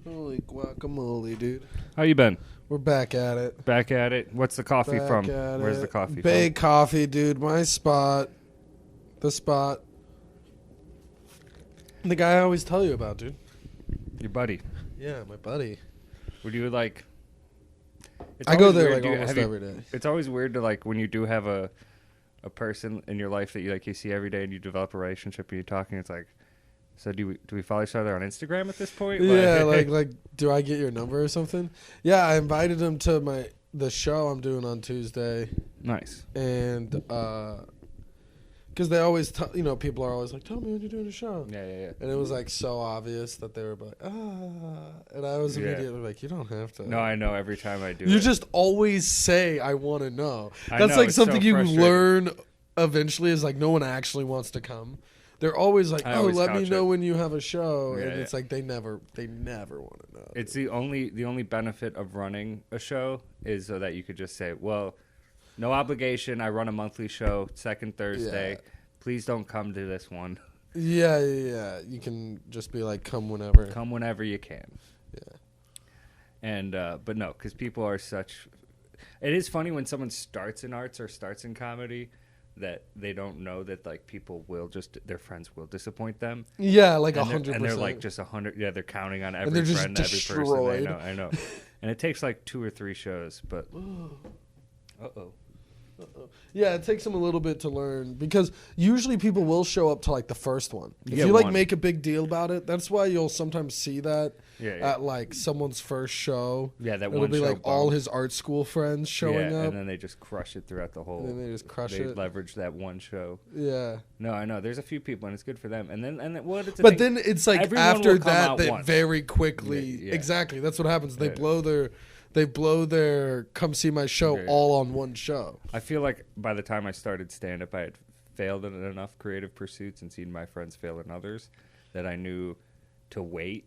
Holy guacamole, dude. How you been? We're back at it. Back at it. What's the coffee Back from? at Where's it. the coffee Bay from? Coffee, dude. My spot. The spot. The guy I always tell you about, dude. Your buddy. Yeah, my buddy. Would you like... It's I go always there weird. like almost every day. It's always weird to like when you do have a person in your life that you see every day and you develop a relationship and you're talking. It's like, so do we follow each other on Instagram at this point? Yeah, like do I get your number or something? Yeah, I invited him to the show I'm doing on Tuesday. Nice. And because they always people are always like, tell me when you're doing a show. Yeah. And it was like so obvious that they were like, and I was immediately like, you don't have to. No, I know every time I do You it. just always say, I want to know. I That's know, like it's something so you frustrating. learn eventually is like no one actually wants to come. They're always like, I oh, always let me couch know it. when you have a show. Yeah, And it's like they never want to know. It's the only benefit of running a show is so that you could just say, well, no obligation. I run a monthly show, second Thursday. Yeah. Please don't come to this one. Yeah. You can just be like, come whenever. Come whenever you can. Yeah. And but no, because people are such. It is funny when someone starts in arts or starts in comedy that they don't know that like people will their friends will disappoint them. Yeah, like And 100%. and they're like just 100. Yeah, they're counting on every they're just friend, every destroyed. person. I know. And it takes like 2 or 3 shows, but. Uh-oh. Yeah, it takes them a little bit to learn because usually people will show up to like the first one. If Yeah, you like one. make a big deal about it, that's why you'll sometimes see that Yeah. at like someone's first show. Yeah, that It'll one be show like all bombed. his art school friends showing yeah, up. and then they just crush it throughout the whole. And then they just crush they it. leverage that one show. Yeah. No, I know. There's a few people, and it's good for them. And then what? It's a But thing. then it's like Everyone after will come that, out they once. very quickly. Yeah. Exactly. That's what happens. They Yeah. blow their come see my show Yeah. all on one show. I feel like by the time I started stand-up, I had failed in enough creative pursuits and seen my friends fail in others that I knew to wait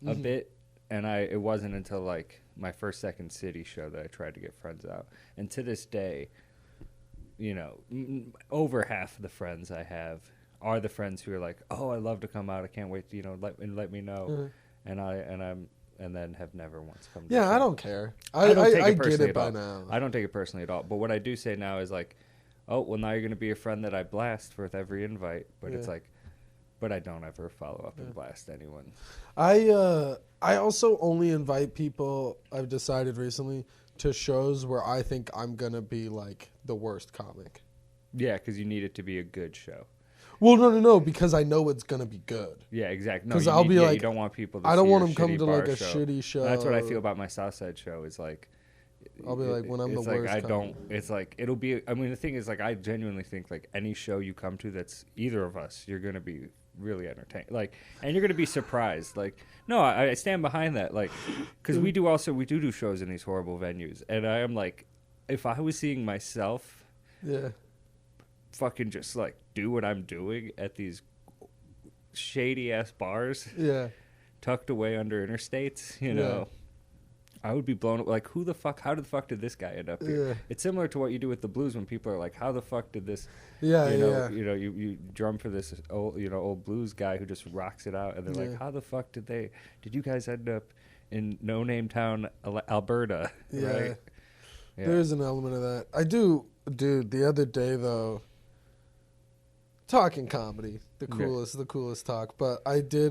a bit. And it wasn't until like my first Second City show that I tried to get friends out. And to this day, over half of the friends I have are the friends who are like, "Oh, I love to come out. I can't wait to let me know." And then have never once come to the Yeah, I show. don't care. I don't take I it personally get it at by all. now. I don't take it personally at all. But what I do say now is like, oh, well, now you're going to be a friend that I blast with every invite. But it's Yeah. like, but I don't ever follow up and blast anyone. I also only invite people, I've decided recently, to shows where I think I'm going to be like the worst comic. Yeah, because you need it to be a good show. Well, no, because I know it's going to be good. Yeah, exactly. 'Cause No, I'll be like, you don't want people to I don't see want your them come shitty to like bar a shitty show. That's what I feel about my Southside show is like, I'll be like, when I'm the it's like worst I comic. don't. It's like it'll be. I mean, the thing is, like, I genuinely think like any show you come to that's either of us, you're gonna be really entertained. Like, and you're gonna be surprised. Like, no, I stand behind that. Like, because we do shows in these horrible venues, and I am like, if I was seeing myself, Yeah. fucking just like do what I'm doing at these shady ass bars, Yeah. tucked away under interstates, you know. I would be blown up. Like, how the fuck did this guy end up here? Yeah. It's similar to what you do with the blues when people are like, how the fuck did this, Yeah, you drum for this old blues guy who just rocks it out. And they're like, how the fuck did you guys end up in no name town, Alberta? Yeah. Right? Yeah. There is an element of that. I do, dude, the other day though, talking comedy, the coolest talk, but I do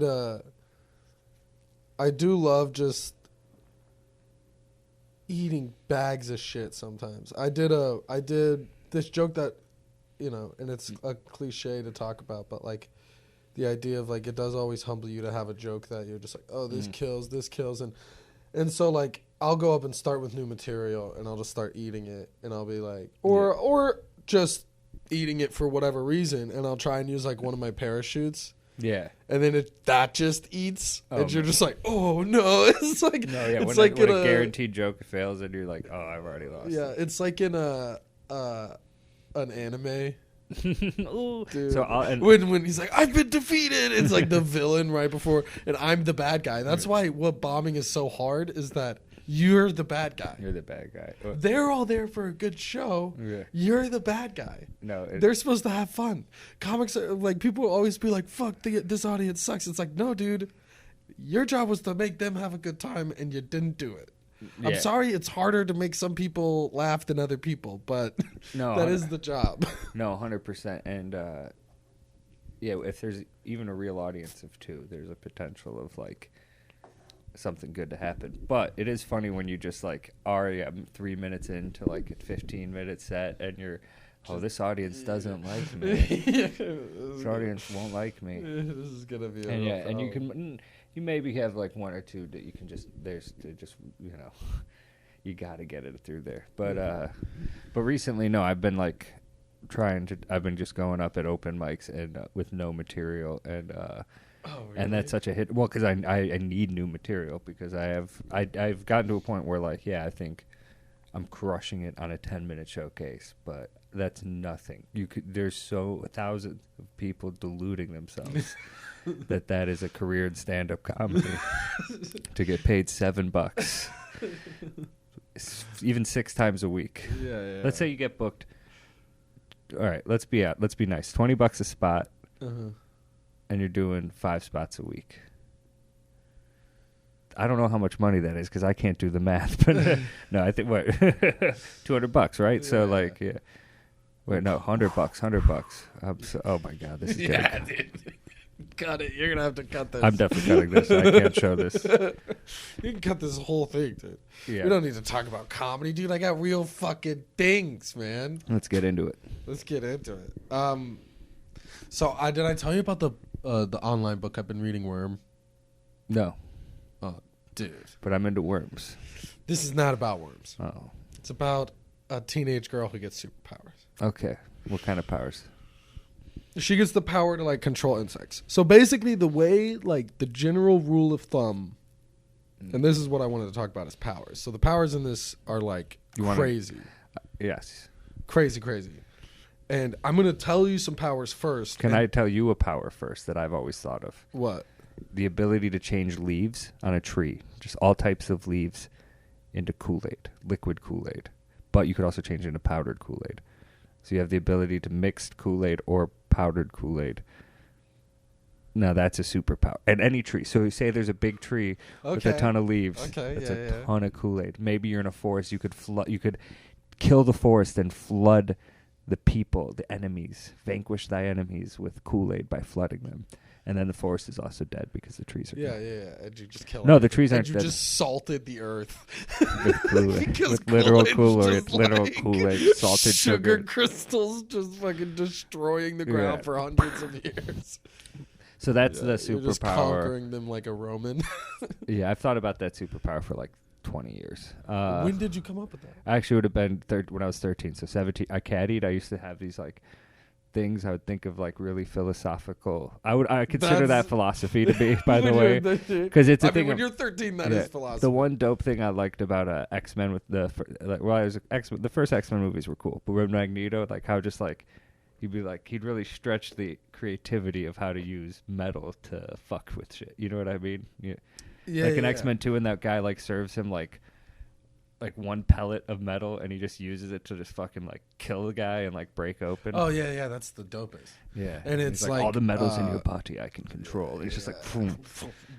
love just eating bags of shit sometimes. I did this joke that, and it's a cliche to talk about, but like the idea of like, it does always humble you to have a joke that you're just like, oh, this kills. And so like, I'll go up and start with new material and I'll just start eating it and I'll be like, or just eating it for whatever reason. And I'll try and use like one of my parachutes. Yeah. And then that just eats, and you're just like, oh no! It's like No, yeah. it's When, like when in a guaranteed joke fails, and you're like, oh, I've already lost. Yeah, it's like in an anime. Ooh. Dude. So when he's like, I've been defeated, it's like the villain right before, and I'm the bad guy. That's why what bombing is so hard is that you're the bad guy. you're the bad guy. They're all there for a good show. Yeah. You're the bad guy. No, They're supposed to have fun. Comics are like, people will always be like, fuck, this audience sucks. It's like, no, dude. Your job was to make them have a good time, and you didn't do it. Yeah. I'm sorry it's harder to make some people laugh than other people, but No, that is the job. No, 100%. And yeah, if there's even a real audience of 2, there's a potential of like something good to happen. But it is funny when you just like are 3 minutes into like a 15-minute set, and you're, oh, this audience doesn't like me. This audience won't like me. This is gonna be. And you maybe have like 1 or 2 that you can just you got to get it through there. But recently, no, I've been like I've been just going up at open mics and with no material, and really? and that's such a hit. Well, because I need new material, because I've gotten to a point where like, yeah, I think I'm crushing it on a 10-minute showcase, but that's nothing. There's thousands of people deluding themselves that is a career in stand-up comedy to get paid $7, even 6 times a week. Yeah. Let's say you get booked. All right, let's be nice. $20 a spot, and you're doing 5 spots a week. I don't know how much money that is because I can't do the math, but no, I think what $200, right? Yeah. So like, yeah. Wait, no, $100. Oh my God, this is good. Dude. Cut it. You're gonna have to cut this. I'm definitely cutting this. I can't show this. You can cut this whole thing, dude. Yeah. We don't need to talk about comedy, dude. I got real fucking things, man. Let's get into it. So did I tell you about the online book I've been reading, Worm? No, Oh, dude. but I'm into worms. This is not about worms. Oh, It's about a teenage girl who gets superpowers. okay. What kind of powers? She gets the power to like control insects. So basically the way like the general rule of thumb, and this is what I wanted to talk about, is powers. So the powers in this are like crazy. Yes. Crazy. And I'm going to tell you some powers first. Can I tell you a power first that I've always thought of? What? The ability to change leaves on a tree, just all types of leaves, into Kool-Aid, liquid Kool-Aid. But you could also change it into powdered Kool-Aid. So you have the ability to mix Kool-Aid or powdered Kool-Aid. Now that's a superpower. And any tree. So you say there's a big tree with a ton of leaves. Okay, that's yeah, a ton of Kool-Aid. Maybe you're in a forest. You could kill the forest and flood the people, the enemies, vanquish thy enemies with Kool-Aid by flooding them. And then the forest is also dead because the trees are Yeah. dead. And you just kill No, it. the trees aren't And you dead. just salted the earth. With Kool-Aid. Because with literal Kool-Aid's Kool-Aid. just Literal like Kool-Aid. Salted sugar. crystals just fucking destroying the ground Yeah. for hundreds of years. So that's the You're just superpower. conquering them like a Roman. Yeah, I've thought about that superpower for like 20 years. When did you come up with that? I actually would have been when I was 13, so 17. I caddied. I used to have these like things I would think of like really philosophical. I consider that philosophy to be, by the way, because it's a thing. When you're 13, that is philosophy. The one dope thing I liked about X-Men with the first X-Men movies were cool, but with Magneto, like how just like he'd really stretch the creativity of how to use metal to fuck with shit. You know what I mean? Yeah. Like in X-Men 2, and that guy like serves him like one pellet of metal, and he just uses it to just fucking like kill the guy and like break open. Oh yeah, that's the dopest. Yeah, and it's like all the metals in your body I can control. It's just like, boom.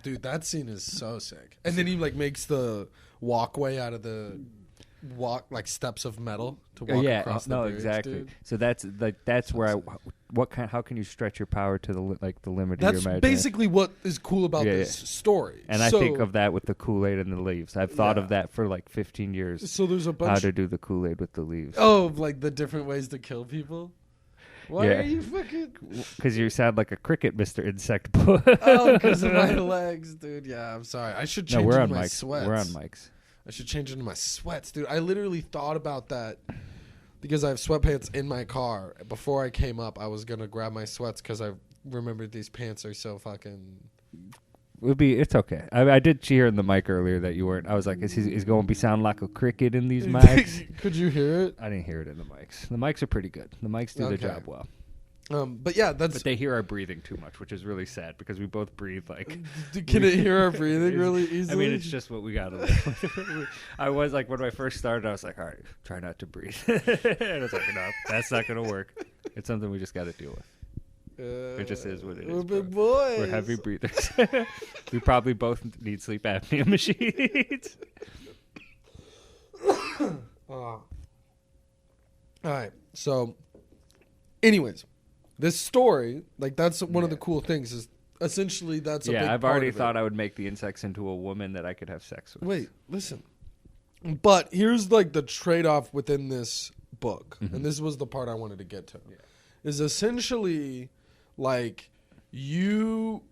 Dude, that scene is so sick. And then he like makes the walkway out of the steps of metal to walk across the bridge, exactly. dude. So that's where how can you stretch your power to the limit of your That's imagination? basically what is cool about this story. And I think of that with the Kool-Aid and the leaves. I've thought of that for like 15 years. So there's a bunch how to do the Kool-Aid with the leaves. Oh, like the different ways to kill people. Why are you fucking? Because you sound like a cricket, Mr. Insect. Oh, because of my legs, dude. Yeah, I'm sorry. I should change into my sweats. We're on mics. I should change into my sweats, dude. I literally thought about that because I have sweatpants in my car. Before I came up, I was going to grab my sweats because I remembered these pants are so fucking... It's okay. I did cheer in the mic earlier that you weren't. I was like, he's going to be sound like a cricket in these mics? Could you hear it? I didn't hear it in the mics. The mics are pretty good. The mics do their job well. But yeah, but they hear our breathing too much, which is really sad because we both breathe like. Can it hear our breathing really easily? I mean, it's just what we got to do. I was like, when I first started, I was like, all right, try not to breathe. And I was like, no, that's not going to work. It's something we just got to deal with. It just is what it We're is. Bro. big boys. We're heavy breathers. We probably both need sleep apnea machines. All right. So, anyways, this story, like, that's one of the cool things is essentially that's a big I've part already of it. thought I would make the insects into a woman that I could have sex with. Wait, listen. But here's like the trade-off within this book, and this was the part I wanted to get to. Yeah. Is essentially like you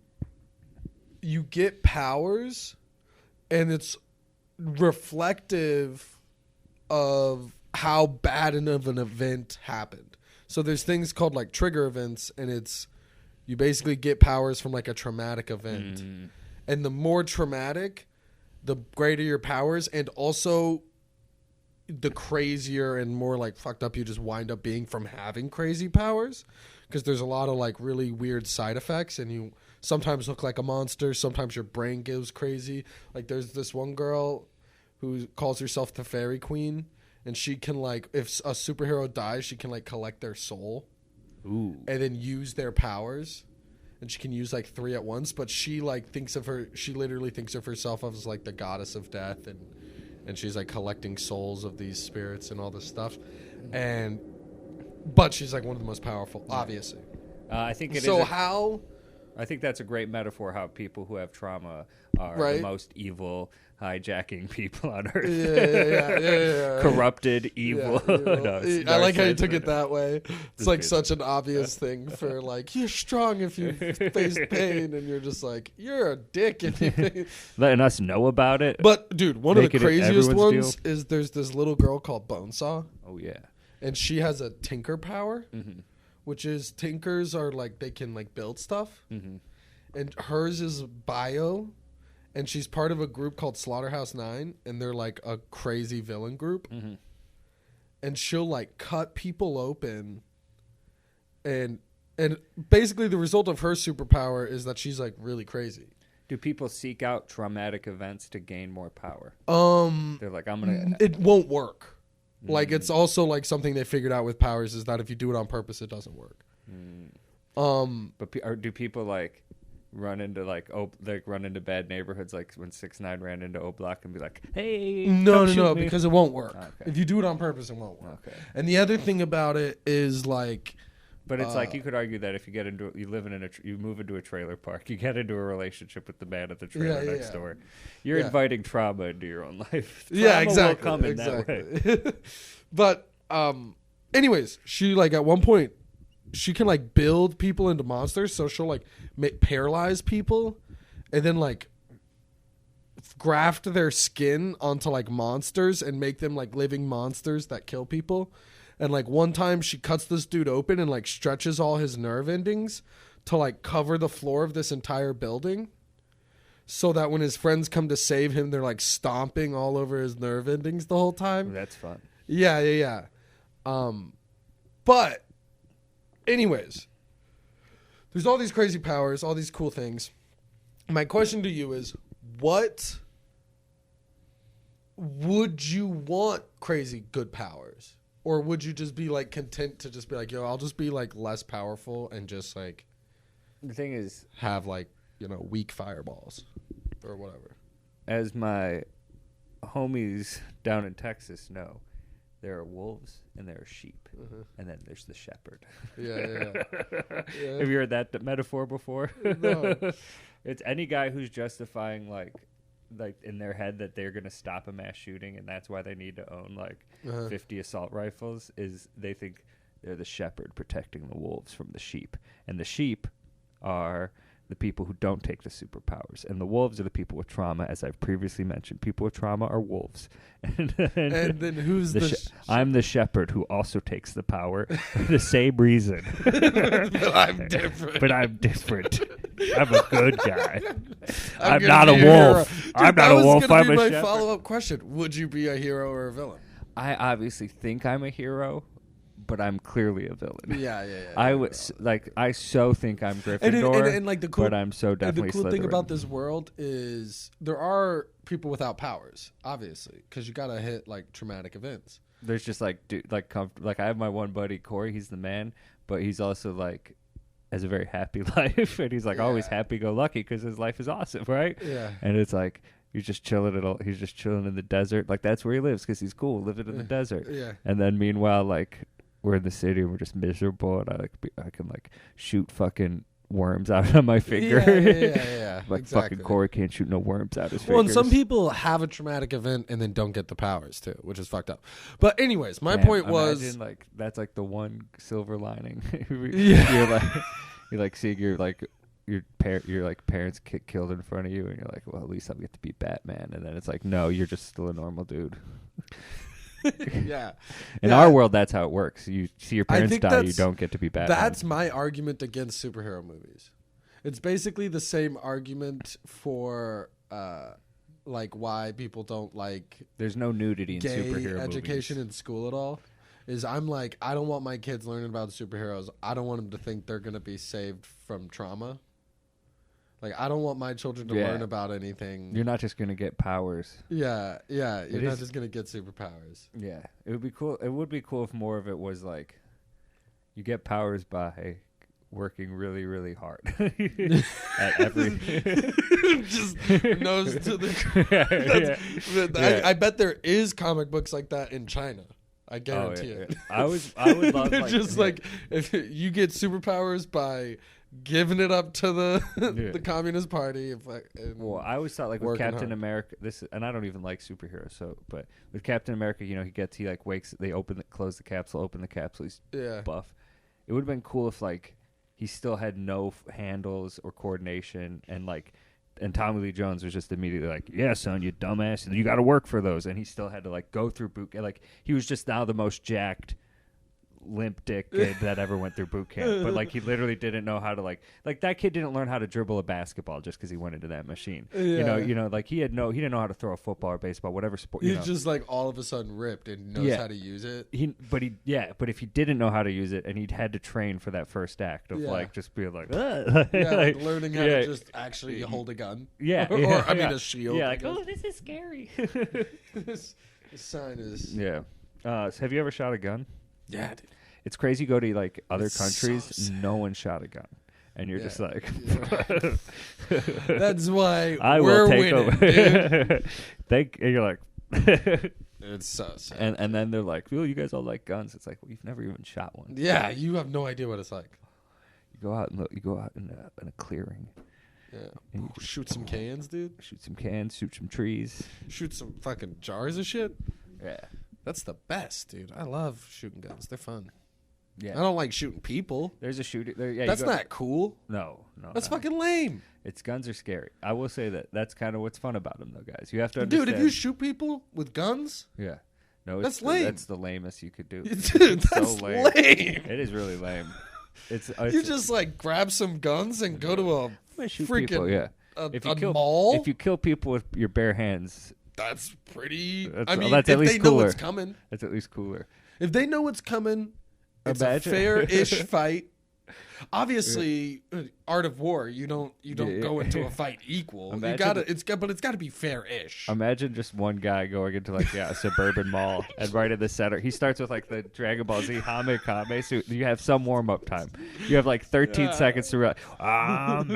get powers, and it's reflective of how bad of an event happened. So there's things called like trigger events, and it's you basically get powers from like a traumatic event. And the more traumatic, the greater your powers, and also the crazier and more like fucked up you just wind up being from having crazy powers, because there's a lot of like really weird side effects, and you sometimes look like a monster, sometimes your brain goes crazy. Like there's this one girl who calls herself the Fairy Queen, and she can like, if a superhero dies, she can like collect their soul. Ooh. And then use their powers, and she can use like 3 at once. But she like she literally thinks of herself as like the goddess of death, and she's like collecting souls of these spirits and all this stuff. But she's like one of the most powerful, obviously. I think it is. So I think that's a great metaphor. How people who have trauma are Right. the most evil, hijacking people on earth. Yeah. Corrupted, evil. Yeah, No, it's I like how you Narcissist, took it but that way. It's Just like kidding. such an obvious thing for like, you're strong if you face pain, and you're just like, you're a dick if you letting us know about it. But dude, one of the Make it craziest everyone's ones is there's this little girl called Bonesaw, Oh yeah. and she has a tinker power, Mm-hmm. which is tinkers are like they can like build stuff, Mm-hmm. and hers is bio, and she's part of a group called Slaughterhouse 9, and they're like a crazy villain group, Mm-hmm. and she'll like cut people open, and basically the result of her superpower is that she's like really crazy. Do people seek out traumatic events to gain more power? They're like, I'm gonna. It won't work. Like it's also like something they figured out with powers is that if you do it on purpose, it doesn't work. But do people like run into run into bad neighborhoods like when 6ix9ine ran into O Block and be like, hey, No, don't shoot me. because it won't work. Okay. If you do it on purpose, it won't work. Okay. And the other thing about it is like, But it's like you could argue that if you move into a trailer park, you get into a relationship with the man at the trailer next door. You're inviting trauma into your own life. yeah, Trauma exactly. will come in that way. But anyways, she like at one point she can like build people into monsters, so she'll like paralyze people and then like graft their skin onto like monsters and make them like living monsters that kill people. And like one time she cuts this dude open and like stretches all his nerve endings to like cover the floor of this entire building, so that when his friends come to save him, they're like stomping all over his nerve endings the whole time. That's fun. Yeah. But anyways, there's all these crazy powers, all these cool things. My question to you is, what would you want crazy good powers? Or would you just be like content to just be like, yo, I'll just be like less powerful and just like The thing is, have like, you know, weak fireballs or whatever. as my homies down in Texas know, there are wolves and there are sheep, and then there's the shepherd. Yeah. Have you heard that metaphor before? No. It's any guy who's justifying like in their head that they're going to stop a mass shooting and that's why they need to own like 50 assault rifles, is they think they're the shepherd protecting the wolves from the sheep, and the sheep are the people who don't take the superpowers, and the wolves are the people with trauma. As I've previously mentioned, people with trauma are wolves. And then who's the I'm the shepherd who also takes the power for the same reason. I'm different. But I'm different. I'm a good guy. I'm gonna not a be wolf. hero. Dude, I'm not a wolf. That was gonna I'm be a my shepherd. follow-up question. Would you be a hero or a villain? I obviously think I'm a hero, but I'm clearly a villain. Yeah. I was like, I so think I'm Gryffindor, and like the cool, but I'm so definitely and the cool thing Slytherin. about this world is there are people without powers, obviously, because you gotta hit like traumatic events. There's just like, dude, like I have my one buddy Corey. He's the man, but he's also like has a very happy life, and he's like always happy-go-lucky because his life is awesome, right? Yeah. And it's like he's just chilling in the desert. Like that's where he lives because he's cool, living in the desert. Yeah. And then meanwhile, like we're in the city and we're just miserable, and I can like shoot fucking worms out of my finger. Yeah. Like exactly. fucking Corey can't shoot no worms out his fingers. Well, and some people have a traumatic event and then don't get the powers too, which is fucked up. But anyways, my point was like that's like the one silver lining. Yeah. you're like seeing your parents get killed in front of you, and you're like, well, at least I'll get to be Batman. And then it's like, no, you're just still a normal dude. Yeah. In our world, that's how it works. You see your parents die, you don't get to be Batman. That's my argument against superhero movies. It's basically the same argument for like why people don't like there's no nudity in gay superhero education movies. in school at all. Is I'm like, I don't want my kids learning about superheroes. I don't want them to think they're gonna be saved from trauma. Like, I don't want my children to learn about anything. You're not just going to get powers. Yeah. You're not just going to get superpowers. Yeah. It would be cool. It would be cool if more of it was like, you get powers by working really, really hard. At every... just nose to the... I bet there is comic books like that in China. I guarantee it. I would love just like if you get superpowers by giving it up to the Communist Party. Well, I always thought like with Captain America, and I don't even like superheroes, but with Captain America, he wakes, they close the capsule, open the capsule, he's buff. It would have been cool if like he still had no handles or coordination, and Tommy Lee Jones was just immediately like, yeah, son, you dumbass, you got to work for those. And he still had to like go through boot camp. Like he was just now the most jacked limp dick kid that ever went through boot camp. But like he literally didn't know how to like that kid didn't learn how to dribble a basketball just because he went into that machine. Yeah. You know, like he didn't know how to throw a football or baseball, whatever sport. He's just like all of a sudden ripped and knows how to use it. But if he didn't know how to use it and he'd had to train for that first act of like just being like, like learning how to just actually hold a gun. Yeah. or I mean a shield. Yeah, like, oh, this is scary. This sign is so have you ever shot a gun? Yeah, dude. It's crazy. You go to like other countries, no one shot a gun, and you're just like, that's why I we're will take winning, over. And you're like, it's so sad. And then they're like, well, you guys all like guns. It's like, well, you've never even shot one. Yeah, you have no idea what it's like. You go out and look. You go out in a clearing. Yeah, and shoot some cans, dude. Shoot some cans. Shoot some trees. Shoot some fucking jars of shit. Yeah, that's the best, dude. I love shooting guns. They're fun. Yeah, I don't like shooting people. There's a shooting. Yeah, that's not cool. No, that's fucking lame. It's guns are scary. I will say that. That's kind of what's fun about them, though, guys. You have to understand. Dude, if you shoot people with guns, no, that's lame. That's the lamest you could do. Dude, that's so lame. It is really lame. It's you just like grab some guns and go to a freaking people, mall. If you kill people with your bare hands, that's pretty. I mean, that's at least they cooler. know what's coming. That's at least cooler. If they know what's coming, it's a fair-ish fight. Obviously, art of war. You don't go into a fight equal. But it's got to be fair-ish. Imagine just one guy going into like a suburban mall, and right in the center, he starts with like the Dragon Ball Z Hame so you have some warm-up time. You have like 13 seconds to realize, and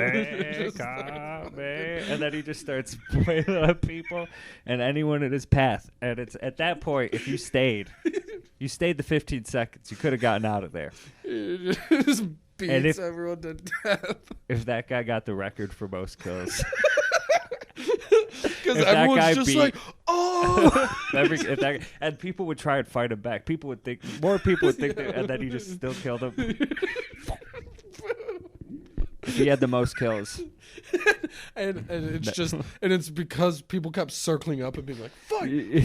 then he just starts wailing at people and anyone in his path. And it's at that point, if you stayed the 15 seconds, you could have gotten out of there. Just beats everyone to death. If that guy got the record for most kills. Because everyone's just like, oh! And people would try and fight him back. More people would think that, and then he just still killed him. He had the most kills. and it's because people kept circling up and being like, fight. And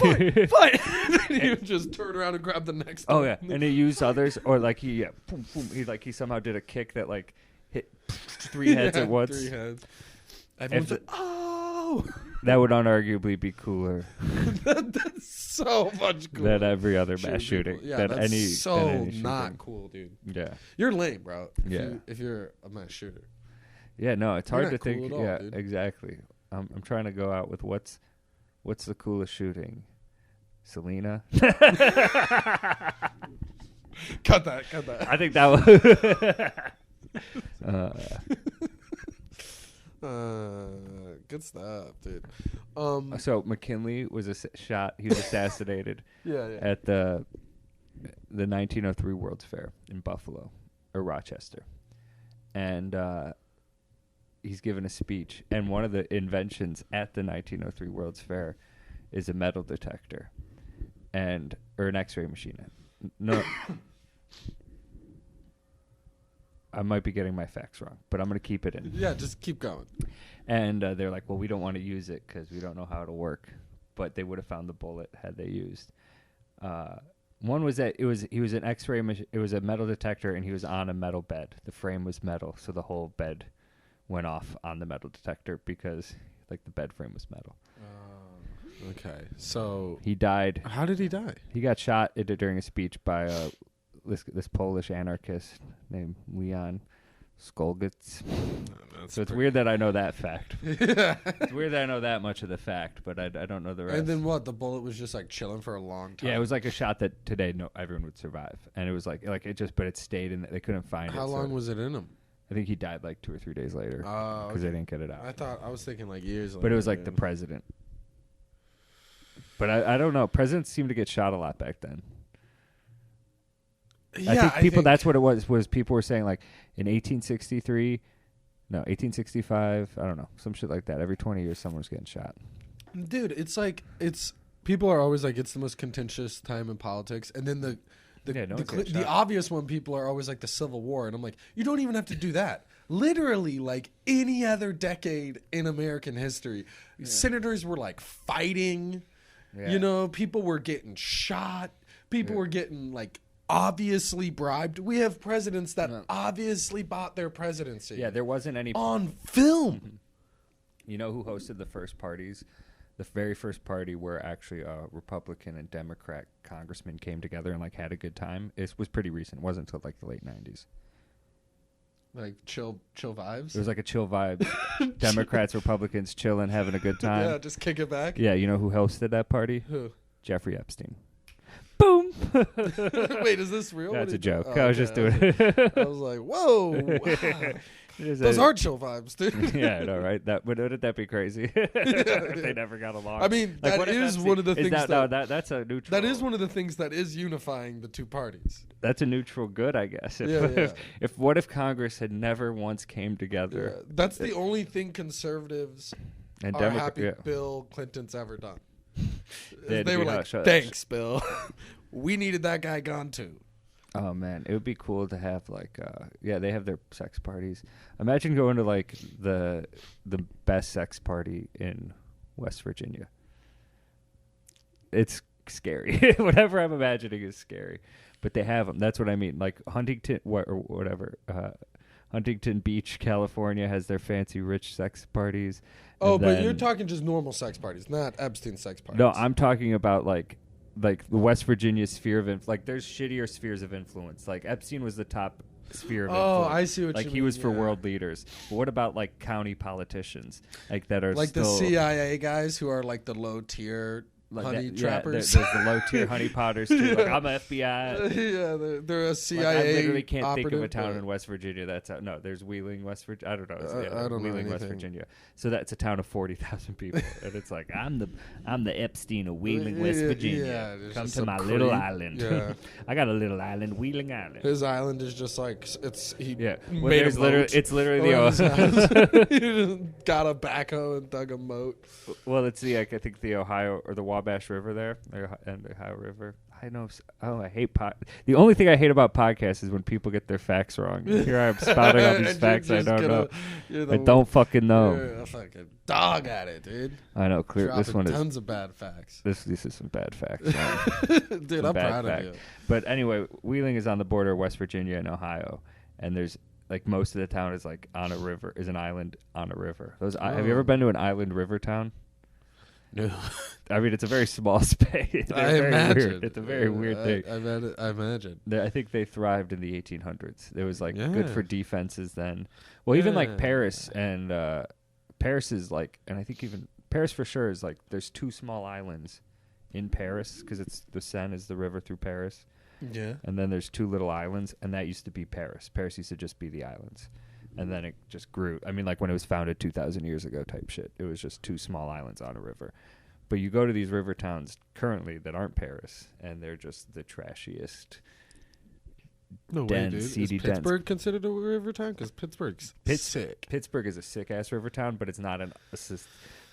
then he would just turn around and grab the next one. Oh yeah, and he used others, or like he somehow did a kick that like hit 3 heads at once. 3 heads. Everyone's like, oh! That would unarguably be cooler. That's so much cooler than every other mass shooting. Yeah, that's not cool, dude. Yeah, you're lame, bro. Yeah, if you're a mass shooter. Yeah, no, it's hard to cool think. All, yeah, dude. Exactly. I'm trying to go out with what's the coolest shooting. Selena. Cut that. I think that was. Good stuff, dude. So McKinley was shot. He was assassinated. Yeah. At the 1903 World's Fair in Buffalo or Rochester, and he's given a speech. And one of the inventions at the 1903 World's Fair is a metal detector, or an X-ray machine. No. I might be getting my facts wrong, but I'm going to keep it in. Yeah, just keep going. And they're like, well, we don't want to use it because we don't know how it'll work. But they would have found the bullet had they used. One was that he was an X-ray machine. It was a metal detector, and he was on a metal bed. The frame was metal, so the whole bed went off on the metal detector because, like, the bed frame was metal. Okay, so he died. How did he die? He got shot during a speech by this Polish anarchist named Leon Skolgitz. So it's weird that I know that fact. It's weird that I know that much of the fact, but I don't know the rest. And then what? The bullet was just like chilling for a long time. Yeah, it was like a shot that today everyone would survive, and it was like but it stayed in. They couldn't find it. How long was it in him? I think he died like 2 or 3 days later because they didn't get it out. I was thinking like years. But it was like the president. But I don't know. Presidents seemed to get shot a lot back then. Yeah, I think that's what it was people were saying like in 1865, I don't know, some shit like that. Every 20 years someone's getting shot. Dude, it's people are always like it's the most contentious time in politics, and then the obvious one people are always like the Civil War, and I'm like, you don't even have to do that. Literally, like any other decade in American history, senators were like fighting. Yeah. You know, people were getting shot. People were getting like obviously bribed. We have presidents that obviously bought their presidency. Yeah, there wasn't any on film. You know who hosted the first parties? The very first party where actually a Republican and Democrat congressman came together and like had a good time. It was pretty recent. It wasn't until like the late 90s. Like chill vibes? It was like a chill vibe. Democrats, Republicans chilling, having a good time. Yeah, just kick it back. Yeah, you know who hosted that party? Who? Jeffrey Epstein. Boom! Wait, is this real? That's a joke. I was just doing it. I was like, whoa. Wow. Those are chill vibes, dude. Yeah, I know, right? Wouldn't that be crazy? If they never got along. I mean, like, that is one of the things that's a neutral. That is one of the things that is unifying the two parties. That's a neutral good, I guess. What if Congress had never once came together? Yeah, that's the only thing conservatives and are happy Bill Clinton's ever done. They were like, thanks, Bill. We needed that guy gone too. Oh man, it would be cool to have like they have their sex parties. Imagine going to like the best sex party in West Virginia. It's scary. Whatever I'm imagining is scary. But they have them. That's what I mean. Like Huntington Huntington Beach, California has their fancy rich sex parties. Oh, but you're talking just normal sex parties, not Epstein sex parties. No, I'm talking about like the West Virginia sphere of influence. Like there's shittier spheres of influence. Like Epstein was the top sphere of influence. Oh, I see what you mean. Like he was for world leaders. But what about like county politicians? Like that are like still, the CIA guys who are like the low tier honey trappers. There's the low tier honey potters too. Like I'm an FBI. Yeah, they're a CIA. Like, I literally can't think of a town operative, in West Virginia that's out. No, there's Wheeling, West Virginia. I don't know. I don't Wheeling, know West Virginia. So that's a town of 40,000 people, and it's like I'm the Epstein of Wheeling, West Virginia. Yeah, come to my little island. Yeah. I got a little island, Wheeling Island. His island is just like made a moat. It's literally the he got a backhoe and dug a moat. Well, it's I think the Ohio or the Wabash River there. And the Ohio River. I know. I hate the only thing I hate about podcasts is when people get their facts wrong. Here I am spouting all these facts I don't know. I don't fucking know. You're a fucking dog at it, dude. I know. Clear. This one is tons of bad facts. This is some bad facts, dude. I'm proud of you. But anyway, Wheeling is on the border of West Virginia and Ohio, and there's like most of the town is like on a river. Is an island on a river. Have you ever been to an island river town? No. I mean, it's a very small space. I imagine. Weird. It's a very weird thing. I imagine. I think they thrived in the 1800s. It was like good for defenses then. Well, even like Paris and Paris is like, and I think even Paris for sure is like, there's 2 small islands in Paris because it's the Seine is the river through Paris. Yeah. And then there's 2 little islands, and that used to be Paris. Paris used to just be the islands. And then it just grew. I mean, like when it was founded 2,000 years ago type shit. It was just 2 small islands on a river. But you go to these river towns currently that aren't Paris, and they're just the trashiest. No way, dude. Is Pittsburgh considered a river town? Because Pittsburgh's sick. Pittsburgh is a sick-ass river town, but it's not a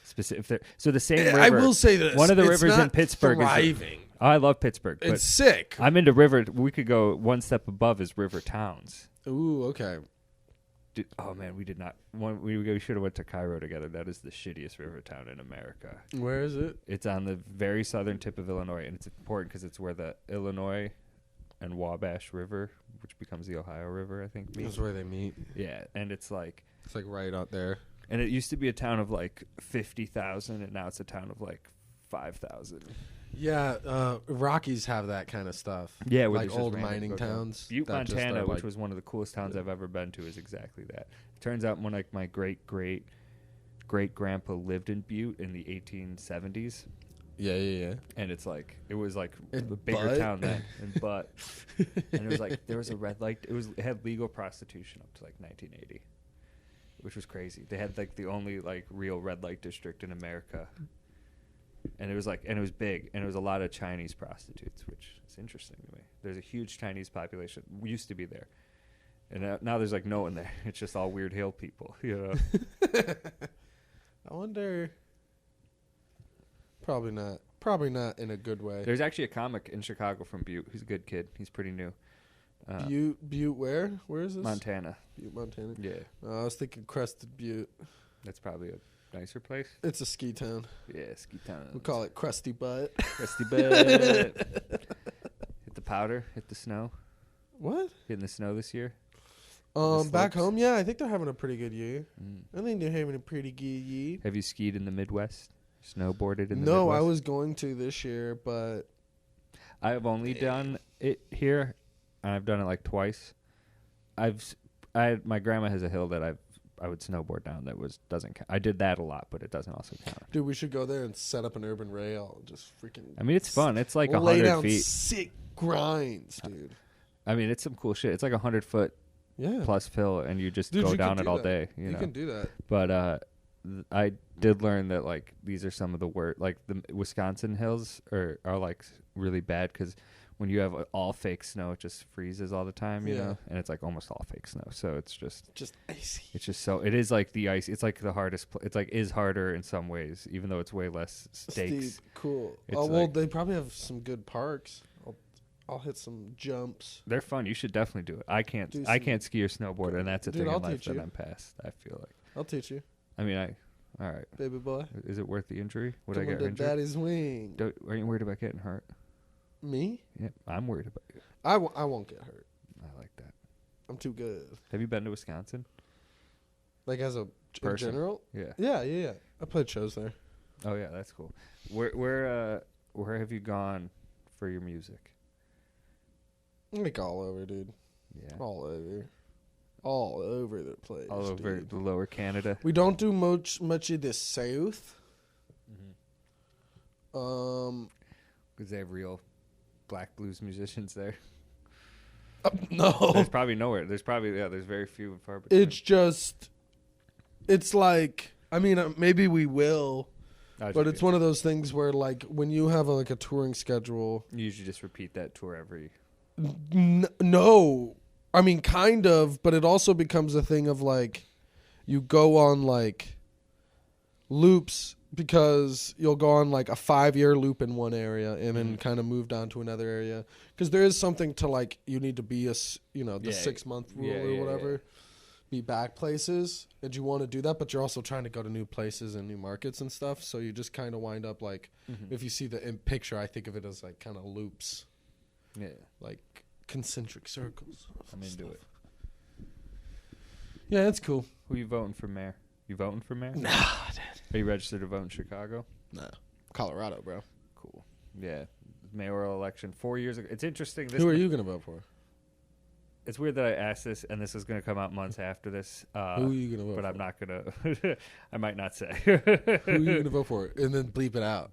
specific. So the same river. I will say this. One of the it's rivers not in Pittsburgh thriving. I love Pittsburgh. But it's sick. I'm into river. We could go one step above is river towns. Ooh, okay. Oh man, we did not. We should have went to Cairo together. That is the shittiest river town in America. Where is it? It's on the very southern tip of Illinois, and it's important because it's where the Illinois and Wabash River, which becomes the Ohio River, I think. That's where they meet. Yeah, and it's like right out there. And it used to be a town of like 50,000, and now it's a town of like 5,000. Yeah, Rockies have that kind of stuff. Yeah, like old mining towns. Butte, Montana, which was one of the coolest towns I've ever been to, is exactly that. It turns out when like my great grandpa lived in Butte in the 1870s. Yeah. And it's like it was like a bigger town then, and it was like there was a red light. It had legal prostitution up to like 1980, which was crazy. They had like the only like real red light district in America. And it was big, and it was a lot of Chinese prostitutes, which is interesting to me. There's a huge Chinese population. We used to be there, and now there's like no one there. It's just all weird hill people, you know. I wonder. Probably not in a good way. There's actually a comic in Chicago from Butte. He's a good kid. He's pretty new. Butte where? Where is this? Montana. Butte, Montana. Yeah. I was thinking Crested Butte. That's probably a nicer place. It's a ski town. Yeah, ski town. We call it Crusty Butt. Crusty Butt. Hit the powder. Hit the snow. What? Hitting the snow this year? Back home, yeah, I think they're having a pretty good year. I think they're having a pretty good year. Have you skied in the Midwest? Snowboarded in the Midwest? No, I was going to this year, but I have only done it here, and I've done it like twice. My grandma has a hill that I would snowboard down that doesn't count. I did that a lot, but it doesn't also count. Dude, we should go there and set up an urban rail. Just freaking. I mean, it's fun. It's like we'll 100 lay down feet. Sick grinds, dude. I mean, it's some cool shit. It's like 100-foot plus hill, and you just go down it all day. You know? can do that. But I did learn that like these are some of the worst. Like the Wisconsin hills are like really bad because when you have all fake snow, it just freezes all the time, you know, and it's like almost all fake snow. So it's just icy. It's just it is like the ice. It's like the hardest. It's like is harder in some ways, even though it's way less stakes. Cool. They probably have some good parks. I'll hit some jumps. They're fun. You should definitely do it. I can't ski or snowboard, and that's a thing in life that I'm past. I feel like I'll teach you. I mean, all right, baby boy. Is it worth the injury? Would I get injured? Daddy's wing. Are you worried about getting hurt? Me? Yeah, I'm worried about you. I won't get hurt. I like that. I'm too good. Have you been to Wisconsin? Like as a in general? Yeah. Yeah. I played shows there. Oh yeah, that's cool. Where have you gone for your music? Like all over, dude. Yeah. All over the place. All over dude. the lower Canada. We don't do much of the South. Because they have real black blues musicians there. No. There's probably nowhere. There's very few and far between. It's like, I mean, maybe we will, but it's one of those things where like when you have a touring schedule. You usually just repeat that tour every. No. I mean, kind of, but it also becomes a thing of like, you go on like loops because you'll go on like a 5-year loop in one area and then kind of move down to another area. Because there is something to like, you need to be the 6-month rule or whatever, be back places, and you want to do that, but you're also trying to go to new places and new markets and stuff. So you just kind of wind up like, if you see the picture, I think of it as like kind of loops. Yeah. Like concentric circles. I'm into it. Yeah, it's cool. Who you voting for mayor? You voting for mayor? Nah, dude. Are you registered to vote in Chicago? No. Colorado, bro. Cool. Yeah. Mayoral election 4 years ago. It's interesting. Who are you going to vote for? It's weird that I asked this, and this is going to come out months after this. Who are you going to vote for? But I'm not going to. I might not say. Who are you going to vote for? And then bleep it out.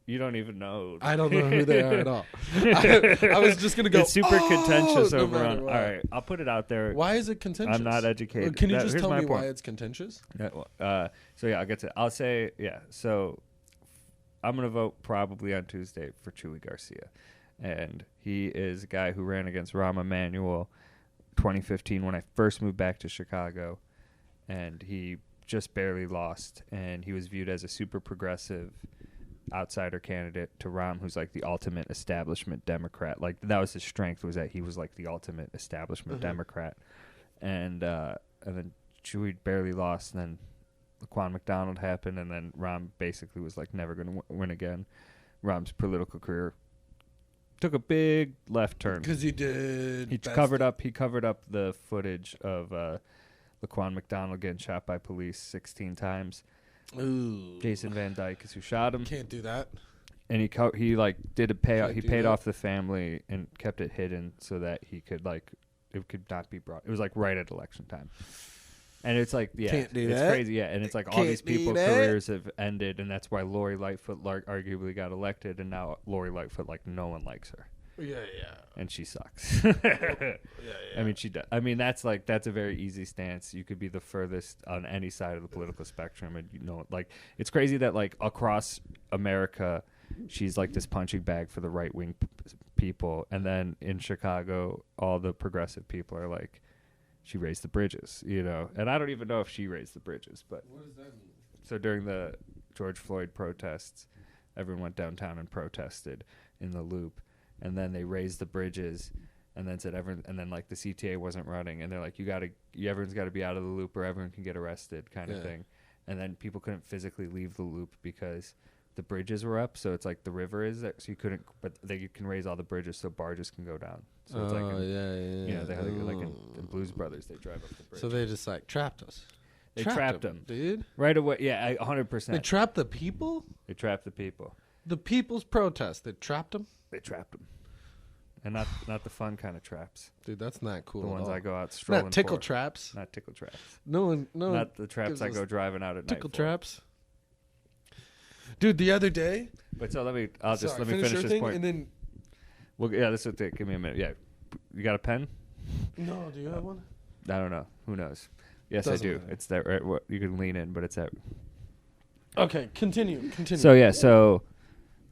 You don't even know. I don't know who they are at all. I was just gonna go. It's super contentious no over matter on. what. All right, I'll put it out there. Why is it contentious? I'm not educated. Can you just Here's tell my me point. why it's contentious? So yeah, I'll get to it. I'll say yeah. So I'm gonna vote probably on Tuesday for Chuy Garcia, and he is a guy who ran against Rahm Emanuel 2015 when I first moved back to Chicago, and he just barely lost, and he was viewed as a super progressive outsider candidate to Rahm, who's like the ultimate establishment Democrat. Like that was his strength, was that he was like the ultimate establishment Democrat, and then Chuy barely lost, and then Laquan McDonald happened, and then Rahm basically was like never going to win again. Rahm's political career took a big left turn Because he did. He covered up the footage of Laquan McDonald getting shot by police 16 times. Ooh. Jason Van Dyke is who shot him. Can't do that. And he like did a payout. Can't He do paid that. off the family and kept it hidden so that he could like it could not be brought. It was like right at election time. And it's like, yeah, Can't do it's that. crazy, yeah. And it's like all Can't these do people's that. careers have ended, and that's why Lori Lightfoot arguably got elected, and now Lori Lightfoot, like, no one likes her. Yeah. And she sucks. I mean, she does. I mean, that's a very easy stance. You could be the furthest on any side of the political spectrum, and like, it's crazy that like across America, she's like this punching bag for the right wing people, and then in Chicago, all the progressive people are like, she raised the bridges, And I don't even know if she raised the bridges, but What does that mean? so during the George Floyd protests, everyone went downtown and protested in the Loop. And then they raised the bridges, and then said and then like the CTA wasn't running, and they're like, everyone's got to be out of the Loop, or everyone can get arrested, kind of thing. And then people couldn't physically leave the Loop because the bridges were up. So it's like the river is there, so you couldn't, but they can raise all the bridges so barges can go down. So it's like, they have like in Blues Brothers, they drive up the bridge. So they just like trapped us. They trapped them, dude. right away. Yeah, 100%. They trapped the people. They trapped the people. The people's protest. They trapped them. They trapped them, and not the fun kind of traps. Dude, that's not cool. The at ones all. I go out strolling. Not tickle for. traps. Not tickle traps. No. Not the traps gives I us go driving out at night. Tickle for. traps. Dude, the other day. But so let me finish your this thing, point. And then. Well, yeah, this will take. Give me a minute. Yeah, you got a pen? No, do you have one? I don't know. Who knows? Yes, Doesn't I do. matter. It's that right. You can lean in, but it's that. Okay, continue. So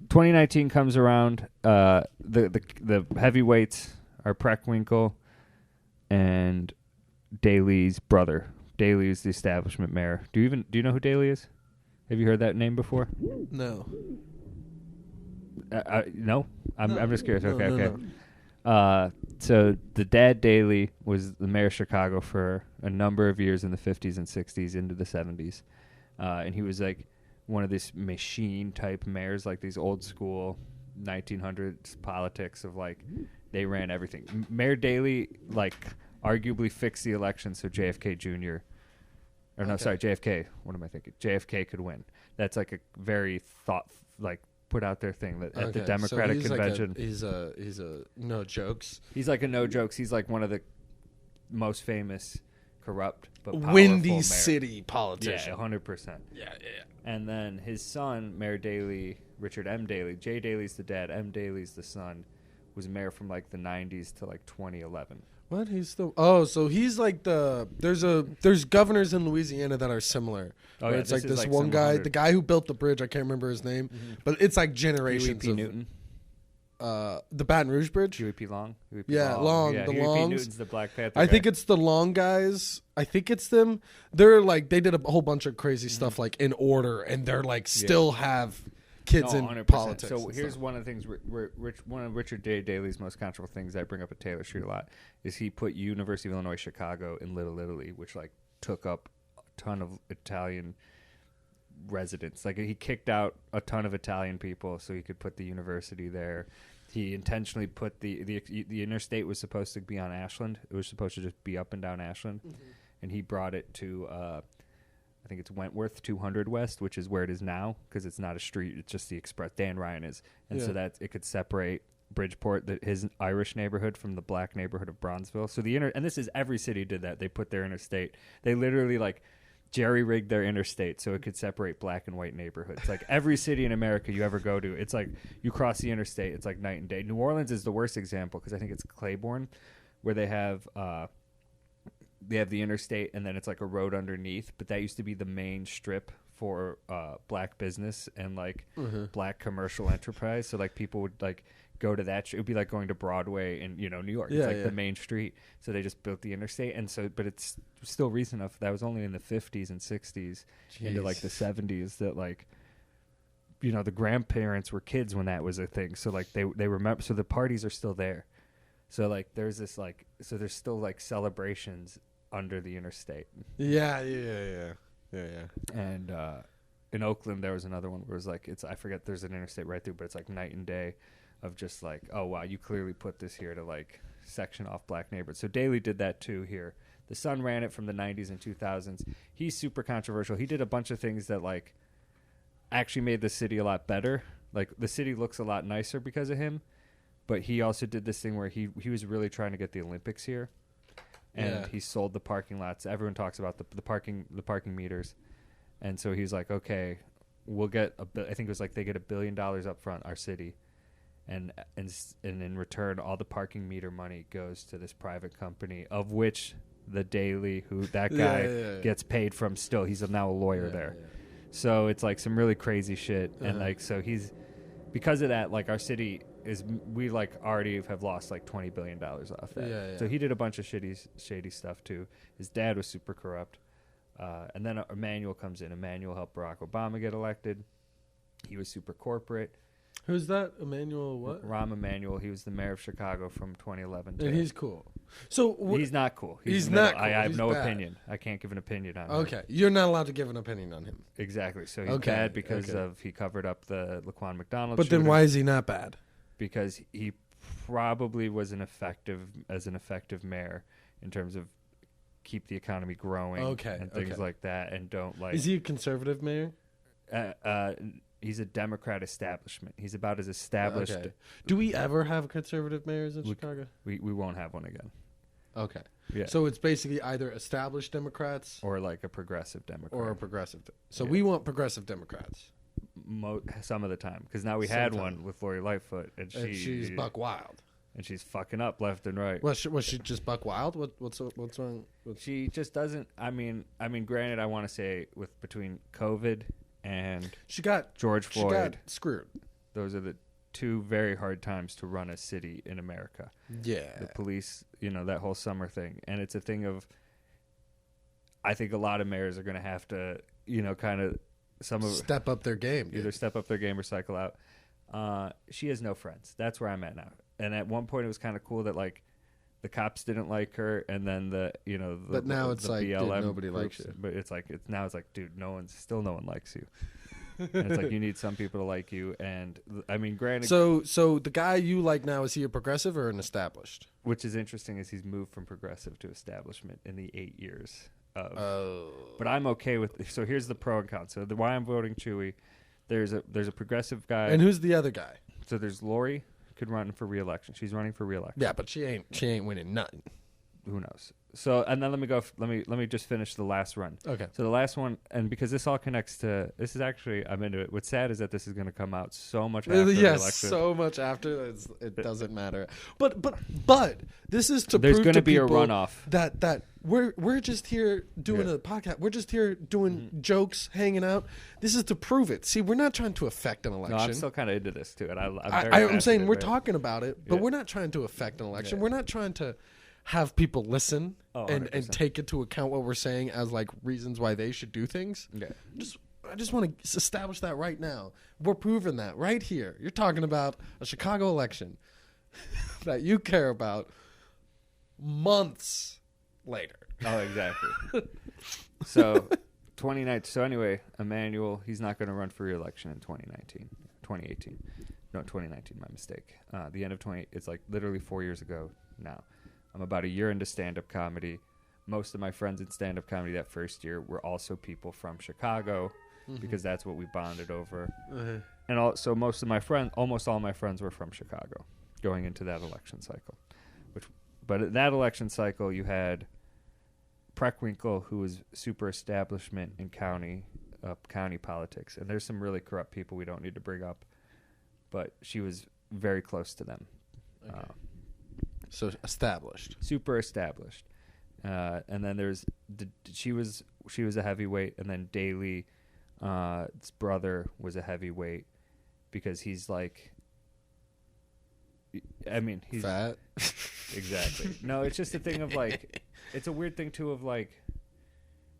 2019 comes around. The heavyweights are Preckwinkle and Daley's brother. Daley is the establishment mayor. Do you know who Daley is? Have you heard that name before? No. No. I'm just curious. No, Okay. no. So the dad Daley was the mayor of Chicago for a number of years in the 50s and 60s into the 70s, and he was like one of these machine type mayors, like these old school 1900s politics of like they ran everything. Mayor Daley like arguably fixed the election so JFK Jr. or no, sorry, JFK. What am I thinking? JFK could win. That's like a very put out there thing that at the Democratic convention. He's a no jokes. He's like a no jokes. He's like one of the most famous corrupt but powerful Windy mayor. City politician. Yeah, 100%. Yeah. And then his son, Mayor Daley, Richard M. Daley, Jay Daley's the dad, M. Daley's the son, was mayor from like the 90s to like 2011. What? So he's like there's governors in Louisiana that are similar. Oh, yeah, it's like this like one some guy, 100 the guy who built the bridge. I can't remember his name, but it's like Huey generations P. of Newton. The Baton Rouge Bridge. Huey P. Long. Huey P. Yeah, Long. Yeah, The Huey P. Longs. Newton's the Black Panther I guy. think it's the Long guys. I think it's them. They're like they did a whole bunch of crazy stuff like in order, and they're like still have kids in 100%. politics. So and here's stuff. one of the things. One of Richard J. Daley's most controversial things I bring up at Taylor Street a lot is he put University of Illinois Chicago in Little Italy, which like took up a ton of Italian residents. Like he kicked out a ton of Italian people so he could put the university there. He intentionally put the interstate was supposed to be on Ashland. It was supposed to just be up and down Ashland, and he brought it to I think it's Wentworth 200 West, which is where it is now because it's not a street. It's just the express. Dan Ryan is, and so that it could separate Bridgeport, his Irish neighborhood, from the black neighborhood of Bronzeville. So and this is every city did that. They put their interstate. They literally like jerry-rigged their interstate so it could separate black and white neighborhoods. Like every city in America you ever go to, it's like you cross the interstate, it's like night and day. New Orleans is the worst example because I think it's Claiborne, where they have the interstate and then it's like a road underneath. But that used to be the main strip for black business and like black commercial enterprise. So like people would like go to that. It would be like going to Broadway in New York. It's like the main street. So they just built the interstate, and so but it's still recent enough. That was only in the 50s and 60s into like the 70s that like the grandparents were kids when that was a thing. So like they remember. So the parties are still there. So like there's this like there's still like celebrations under the interstate. Yeah. And in Oakland there was another one where it was like I forget, there's an interstate right through, but it's like night and day of just like, oh wow, you clearly put this here to like section off black neighborhoods. So Daley did that too here. The Sun ran it from the 90s and 2000s. He's super controversial. He did a bunch of things that like actually made the city a lot better. Like the city looks a lot nicer because of him. But he also did this thing where he was really trying to get the Olympics here. And he sold the parking lots. Everyone talks about the parking meters. And so he's like, okay, we'll get I think it was like they get $1 billion up front, our city. And in return, all the parking meter money goes to this private company, of which the Daley, that guy gets paid from still. He's now a lawyer there. Yeah. So it's like some really crazy shit. And like, so because of that, like our city we like already have lost like $20 billion off that. Yeah. So he did a bunch of shady stuff too. His dad was super corrupt. And then Emmanuel comes in. Emmanuel helped Barack Obama get elected. He was super corporate. Who's that? Emmanuel what? Rahm Emanuel. He was the mayor of Chicago from 2011. And he's cool. So he's not cool. He's not cool. I have he's no bad. opinion. I can't give an opinion on him. Okay. You're not allowed to give an opinion on him. Exactly. So he's bad because he covered up the Laquan McDonald But shooter. Then why is he not bad? Because he probably was an effective mayor in terms of keep the economy growing and things like that, and don't like. Is he a conservative mayor? He's a Democrat establishment. He's about as established. Okay. Do we ever have conservative mayors in Chicago? We won't have one again. Okay. Yeah. So it's basically either established Democrats or like a progressive Democrat. Or a progressive. So we want progressive Democrats. Some of the time, because now we had one with Lori Lightfoot, and she's buck wild, and she's fucking up left and right. Was she just buck wild? What's wrong? She just doesn't. I mean, granted, I want to say between COVID and George Floyd, she got screwed. Those are the two very hard times to run a city in America. Yeah, the police, that whole summer thing, and it's a thing of. I think a lot of mayors are going to have to, kind of. Step up their game. Either step up their game or cycle out. She has no friends. That's where I'm at now. And at one point, it was kind of cool that like the cops didn't like her, and then but now it's like BLM dude, nobody likes you. But it's like now it's like, dude, no one likes you. And it's like you need some people to like you. And I mean, granted. So the guy you like now, is he a progressive or an established? Which is interesting is he's moved from progressive to establishment in the 8 years. But I'm okay with. So here's the pro and con. So why I'm voting Chewy. There's a progressive guy. And who's the other guy? So there's Lori, could run for re-election. She's running for re-election. Yeah, but she ain't winning nothing. Who knows? So and then let me just finish the last run. Okay. So the last one, and because this all connects to this is actually I'm into it. What's sad is that this is going to come out so much after the election. So much after it doesn't matter. But this is to there's prove going to be a people runoff that we're just here doing a podcast. We're just here doing jokes, hanging out. This is to prove it. See, we're not trying to affect an election. No, I'm still kind of into this too, and I'm saying we're talking about it, but we're not trying to affect an election. Yeah. We're not trying to have people listen and take into account what we're saying as like reasons why they should do things. Yeah. I just want to establish that right now. We're proving that right here. You're talking about a Chicago election that you care about months later. Oh, exactly. So 2019. So anyway, Emmanuel, he's not going to run for re-election in 2018. No, 2019. My mistake. The end of 20. It's like literally 4 years ago now. I'm about a year into stand-up comedy. Most of my friends in stand-up comedy that first year were also people from Chicago because that's what we bonded over. And also almost all my friends were from Chicago going into that election cycle. But at that election cycle, you had Preckwinkle, who was super establishment in county politics, and there's some really corrupt people we don't need to bring up, but she was very close to them. Okay. So established, super established, and then there's she was a heavyweight, and then Daley's brother was a heavyweight because he's like, I mean, he's fat. Exactly. No, it's just a thing of like, it's a weird thing too of like,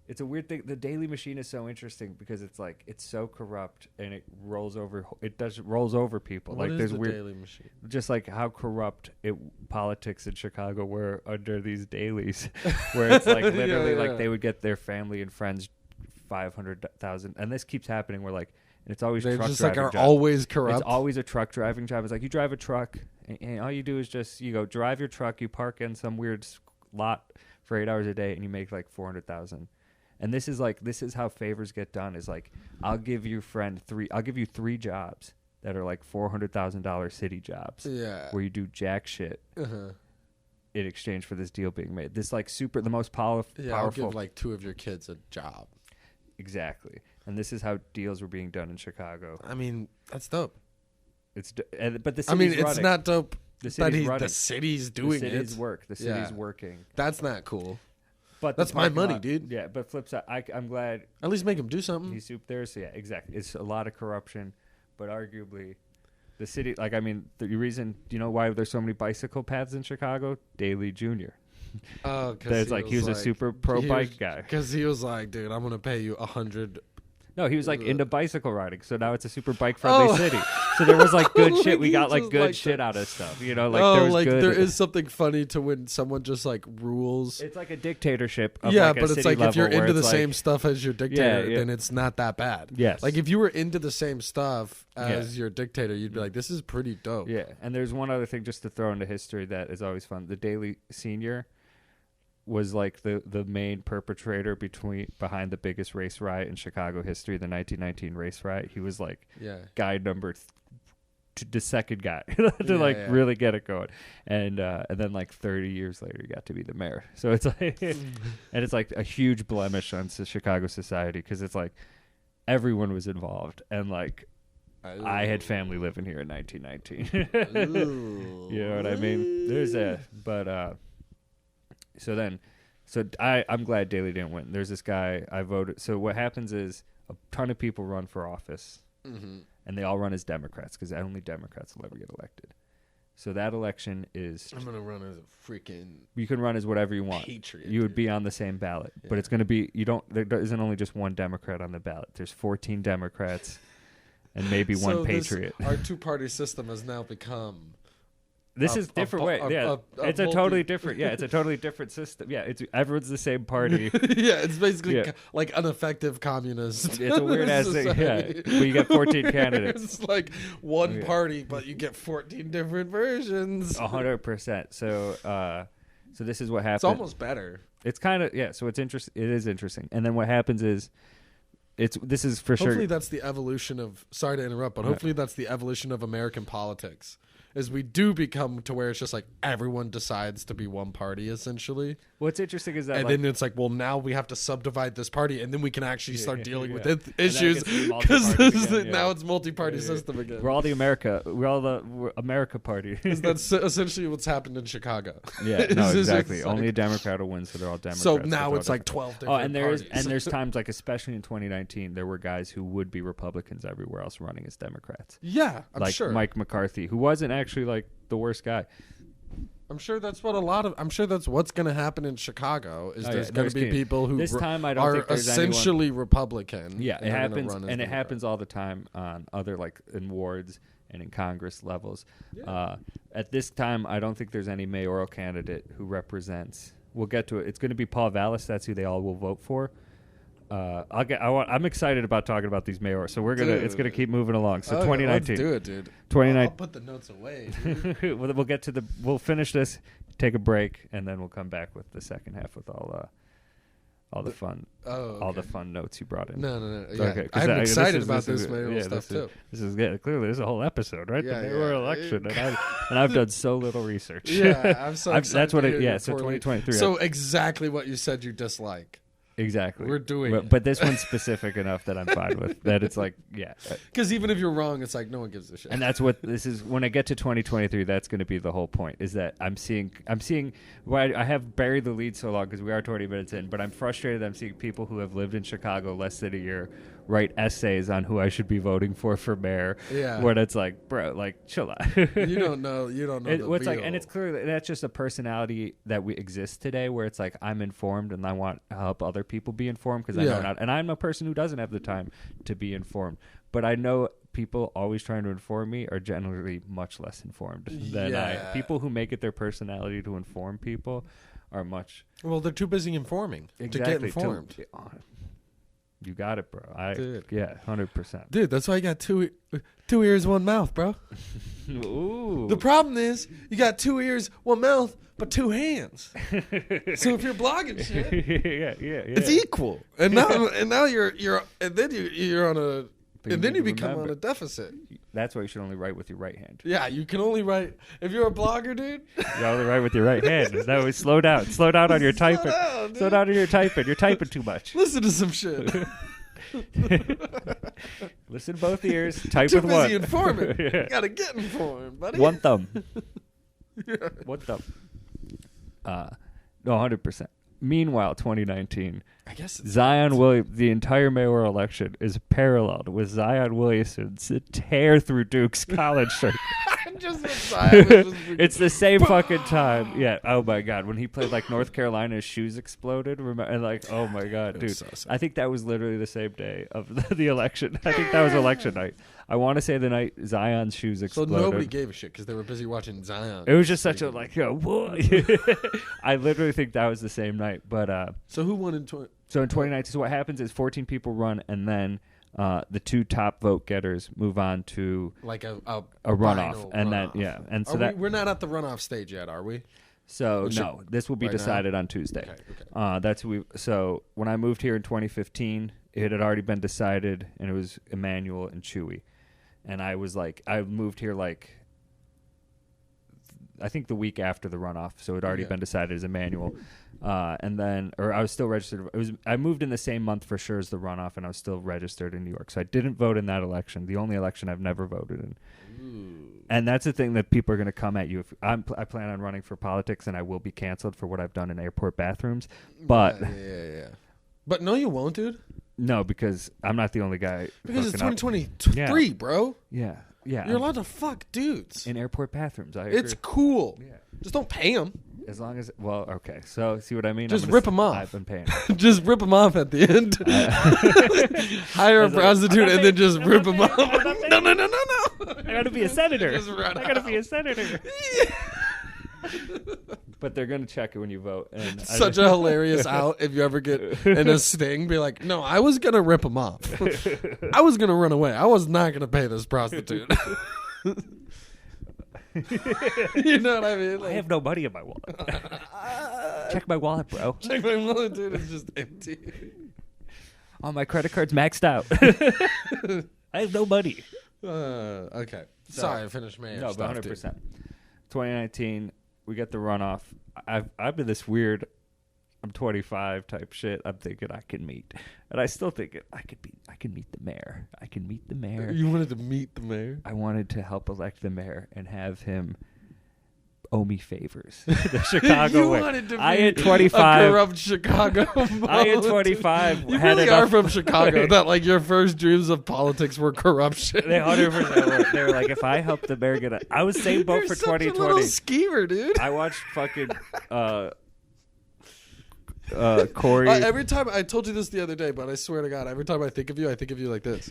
it's a weird thing. The Daily Machine is so interesting because it's like, it's so corrupt and it rolls over people. What like is there's the weird, Daily Machine? just like how corrupt politics in Chicago were under these dailies, where it's like literally like they would get their family and friends 500,000, and this keeps happening. Where like, and it's always They truck just driving like are job. always corrupt. It's always a truck driving job. It's like you drive a truck, and all you do is just you go drive your truck, you park in some weird lot for 8 hours a day, and you make like 400,000. And this is how favors get done. Is like I'll give you three jobs that are like $400,000 city jobs. Yeah. Where you do jack shit in exchange for this deal being made. This like the most powerful. Yeah, I'll give like 2 of your kids a job. Exactly. And this is how deals were being done in Chicago. I mean, that's dope. But the city's it's running. not dope The that city's running. the city's doing the city's it. work. The city's working. That's not cool. But that's my money, dude. Yeah, but flip side, I'm glad At least make him do something. he's soup there. So yeah, exactly. It's a lot of corruption, but arguably, the city. Like I mean, the reason. Do you know why there's so many bicycle paths in Chicago? Daley Jr. Oh, because he was a super pro bike guy. Because he was like, dude, I'm gonna pay you 100. No, he was like into bicycle riding, so now it's a super bike friendly city. So there was like good shit. We got like good shit out of stuff, you know. Like there was good. There is something funny to when someone just like rules. It's like a dictatorship. Of Yeah, like a but it's city like if level you're into where the it's same like, stuff as your dictator, Yeah. then it's not that bad. Yes. Like if you were into the same stuff as your dictator, you'd be like, this is pretty dope. Yeah, and there's one other thing just to throw into history that is always fun. The Daley Senior was like the main perpetrator behind the biggest race riot in Chicago history, the 1919 race riot. He was like guy number the second guy to really get it going, and then like 30 years later, he got to be the mayor. So it's like, and it's like a huge blemish on Chicago society because it's like everyone was involved, and like I had family living here in 1919. You know what I mean? There's I'm glad Daley didn't win. There's this guy I voted. So what happens is a ton of people run for office, and they all run as Democrats because only Democrats will ever get elected. So that election is. I'm gonna run as a freaking. You can run as whatever you want. Patriot, you would be on the same ballot, but it's going to be there isn't only just one Democrat on the ballot. There's 14 Democrats, and maybe one Patriot. Our 2-party system has now become. This is different way. It's a totally different. Yeah, it's a totally different system. Yeah, everyone's the same party. Yeah, it's basically like an effective communist. It's a weird ass thing. Yeah, but you got 14 candidates. It's like one party, but you get 14 different versions. 100%. So this is what happens. It's almost better. It's kind of So it's interesting. It is interesting. And then what happens is, this is for sure. Hopefully that's the evolution of. Sorry to interrupt, but hopefully that's the evolution of American politics. Is we do become to where it's just like everyone decides to be one party essentially. What's interesting is that, and then it's like, well, now we have to subdicate this party, and then we can actually start dealing with issues because now it's multi-party system again. We're all the America party. That's essentially what's happened in Chicago. Yeah, no, exactly. Only a Democrat will win, so they're all Democrats. So now it's like 12 different parties. And there's times like, especially in 2019, there were guys who would be Republicans everywhere else running as Democrats. Yeah, I'm sure. Like Mike McCarthy, who wasn't actually like the worst guy. I'm sure that's what's going to happen in Chicago. Is there's going to be people who this time I don't think there's essentially Republican. Yeah, it happens, and it happens all the time on other in wards and in Congress levels. Yeah. At this time, I don't think there's any mayoral candidate who represents. We'll get to it. It's going to be Paul Vallas. That's who they all will vote for. I'm excited about talking about these mayors, so it's gonna keep moving along. So 2019, let's do it, dude. 2019. I'll put the notes away. Dude. We'll finish this, take a break, and then we'll come back with the second half with all all the fun, all the fun notes you brought in. No. Yeah. Okay, I'm excited about this mayoral stuff too. This is clearly there's a whole episode, right? Yeah, the mayoral election, and I've done so little research. Yeah, I'm so excited. That's what it. Yeah, so 2023. So exactly what you said you dislike. Exactly. We're doing it. But this one's specific enough that I'm fine with. That it's like, yeah. Because even if you're wrong, it's like no one gives a shit. And that's what this is. When I get to 2023, that's going to be the whole point. Is that I'm seeing. Well, I have buried the lead so long because we are 20 minutes in. But I'm frustrated. I'm seeing people who have lived in Chicago less than a year write essays on who I should be voting for mayor. Yeah. Where it's like, bro, like chill out. You don't know. What's like, and it's clear that's just a personality that we exist today. Where it's like I'm informed and I want to help other people be informed because I know not. And I'm a person who doesn't have the time to be informed. But I know people always trying to inform me are generally much less informed than I. People who make it their personality to inform people are much. Well, they're too busy informing to get informed. You got it, bro. Dude. Yeah, 100%. Dude, that's why you got two ears, one mouth, bro. Ooh. The problem is you got 2 ears, one mouth, but 2 hands. So if you're blogging shit, it's equal. And now you're on a. And then you become on a deficit. That's why you should only write with your right hand. Yeah, you can only write if you're a blogger, dude. You only write with your right hand. That way, slow down on your typing. Slow down on your typing. You're typing too much. Listen to some shit. Listen to both ears. Type too with one. Too busy informing. You gotta get informed, buddy. One thumb. One thumb. No, 100%. Meanwhile, 2019. I guess Zion Williamson, the entire mayoral election is paralleled with Zion Williamson's tear through Duke's college shirt. It's the same fucking time. Yeah. Oh my God. When he played like North Carolina, his shoes exploded. And like, oh my God, dude. So I think that was literally the same day of the election. I think that was election night. I want to say the night Zion's shoes exploded. So nobody gave a shit because they were busy watching Zion. It was just such a like, whoa. I literally think that was the same night. But so who won in So in 2019, so what happens is 14 people run, and then the 2 top vote getters move on to like a runoff, and runoff. And so we're not at the runoff stage yet, are we? So no, this will be decided on Tuesday. Okay. So when I moved here in 2015, it had already been decided, and it was Emmanuel and Chewy, and I moved here like I think the week after the runoff, so it had already been decided as Emmanuel. And then, or I was still registered. I moved in the same month for sure as the runoff, and I was still registered in New York. So I didn't vote in that election, the only election I've never voted in. Ooh. And that's the thing that people are going to come at you. I plan on running for politics, and I will be canceled for what I've done in airport bathrooms. But yeah. But no, you won't, dude. No, because I'm not the only guy. Because it's 2023, bro. Yeah. Yeah. You're allowed to fuck dudes in airport bathrooms. I agree. It's cool. Yeah. Just don't pay them. As long as, okay. So, see what I mean? Just rip them off. I've been paying. Just rip them off at the end. Hire a prostitute and then just rip them off. No. I got to be a senator. I got to be a senator. But they're going to check it when you vote. And such a hilarious out if you ever get in a sting. Be like, no, I was going to rip them off. I was going to run away. I was not going to pay this prostitute. You know what I mean? Like, I have no money in my wallet. Check my wallet, bro. Check my wallet, dude. It's just empty. Oh, my credit card's maxed out. I have no money. Okay. Sorry, I finished my No, but 100%. 2019, we get the runoff. I've been this weird, I'm 25 type shit. I'm thinking I can meet. And I still think I can meet the mayor. I can meet the mayor. You wanted to meet the mayor? I wanted to help elect the mayor and have him owe me favors. The Chicago way. Wanted to I be at 25 a corrupt Chicago. I at 25 you had really enough, are from Chicago. That like your first dreams of politics were corruption. They 100% were. They were like, if I help the mayor get I was same boat for 2020. You're such a little schemer, dude. I watched fucking Corey. Every time I told you this the other day, but I swear to God, every time I think of you like this.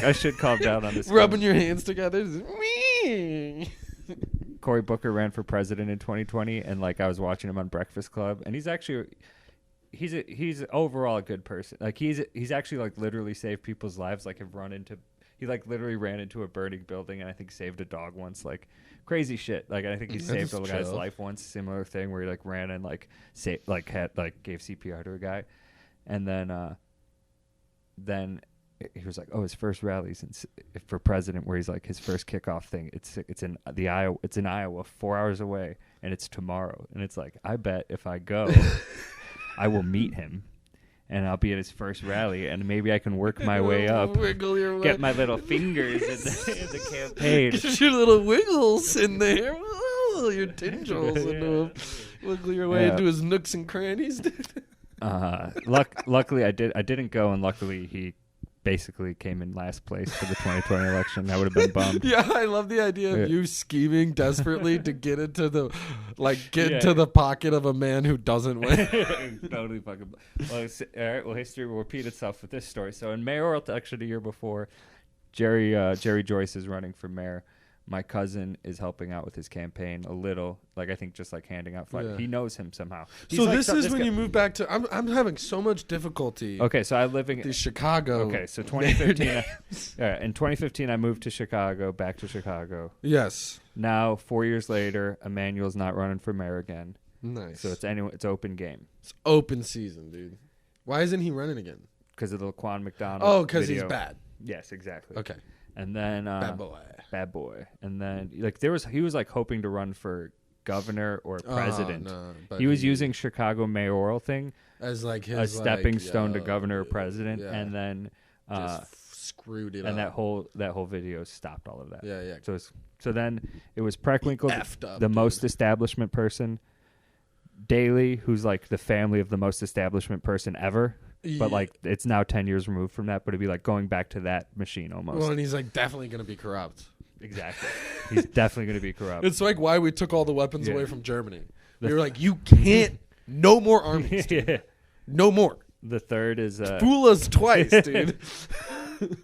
I should calm down on this. Rubbing your hands together. Cory Booker ran for president in 2020, and like I was watching him on Breakfast Club, and he's overall a good person. Like he's actually like literally saved people's lives. Like have run into He like literally ran into a burning building and I think saved a dog once. Like crazy shit. Like I think he saved a guy's life once. Similar thing where he like ran and like gave CPR to a guy, and then he was like, oh, his first rallies for president, where he's like his first kickoff thing. It's in Iowa. It's in Iowa, 4 hours away, and it's tomorrow. And it's like, I bet if I go, I will meet him, and I'll be at his first rally, and maybe I can work my way up, wiggle your way, get my little fingers in the campaign, get your little wiggles in there, your tendrils into him, wiggle your way into his nooks and crannies. Luckily, I didn't go, and luckily he basically came in last place for the 2020 election. I would have been bummed. Yeah, I love the idea of you scheming desperately to get into the into the pocket of a man who doesn't win. Totally fucking. Well, all right. Well, history will repeat itself with this story. So in mayoral election the year before, Jerry Joyce is running for mayor. My cousin is helping out with his campaign a little, like I think just like handing out flyers. Yeah. He knows him somehow. He's so like, this is when you move back to. I'm having so much difficulty. Okay, so I live in Chicago. Okay, so 2015. In 2015, I moved to Chicago, back to Chicago. Yes. Now 4 years later, Emmanuel's not running for mayor again. Nice. So it's open game. It's open season, dude. Why isn't he running again? Because of the Laquan McDonald. Oh, because he's bad. Yes, exactly. Okay. And then bad boy, and then like he was like hoping to run for governor or president. He was using Chicago mayoral thing as like his a stepping stone to governor or president, and then just screwed it and up. that whole video stopped all of that. Yeah. So then it was Preckwinkle, the dude. most establishment person, Daley, who's like the family of the most establishment person ever. But like it's now 10 years removed from that, but it'd be like going back to that machine almost. Well, and he's like definitely going to be corrupt. Exactly. He's definitely going to be corrupt. It's like why we took all the weapons away from Germany. We were like, you can't, no more armies. Dude. No more. The third is fool us twice, dude.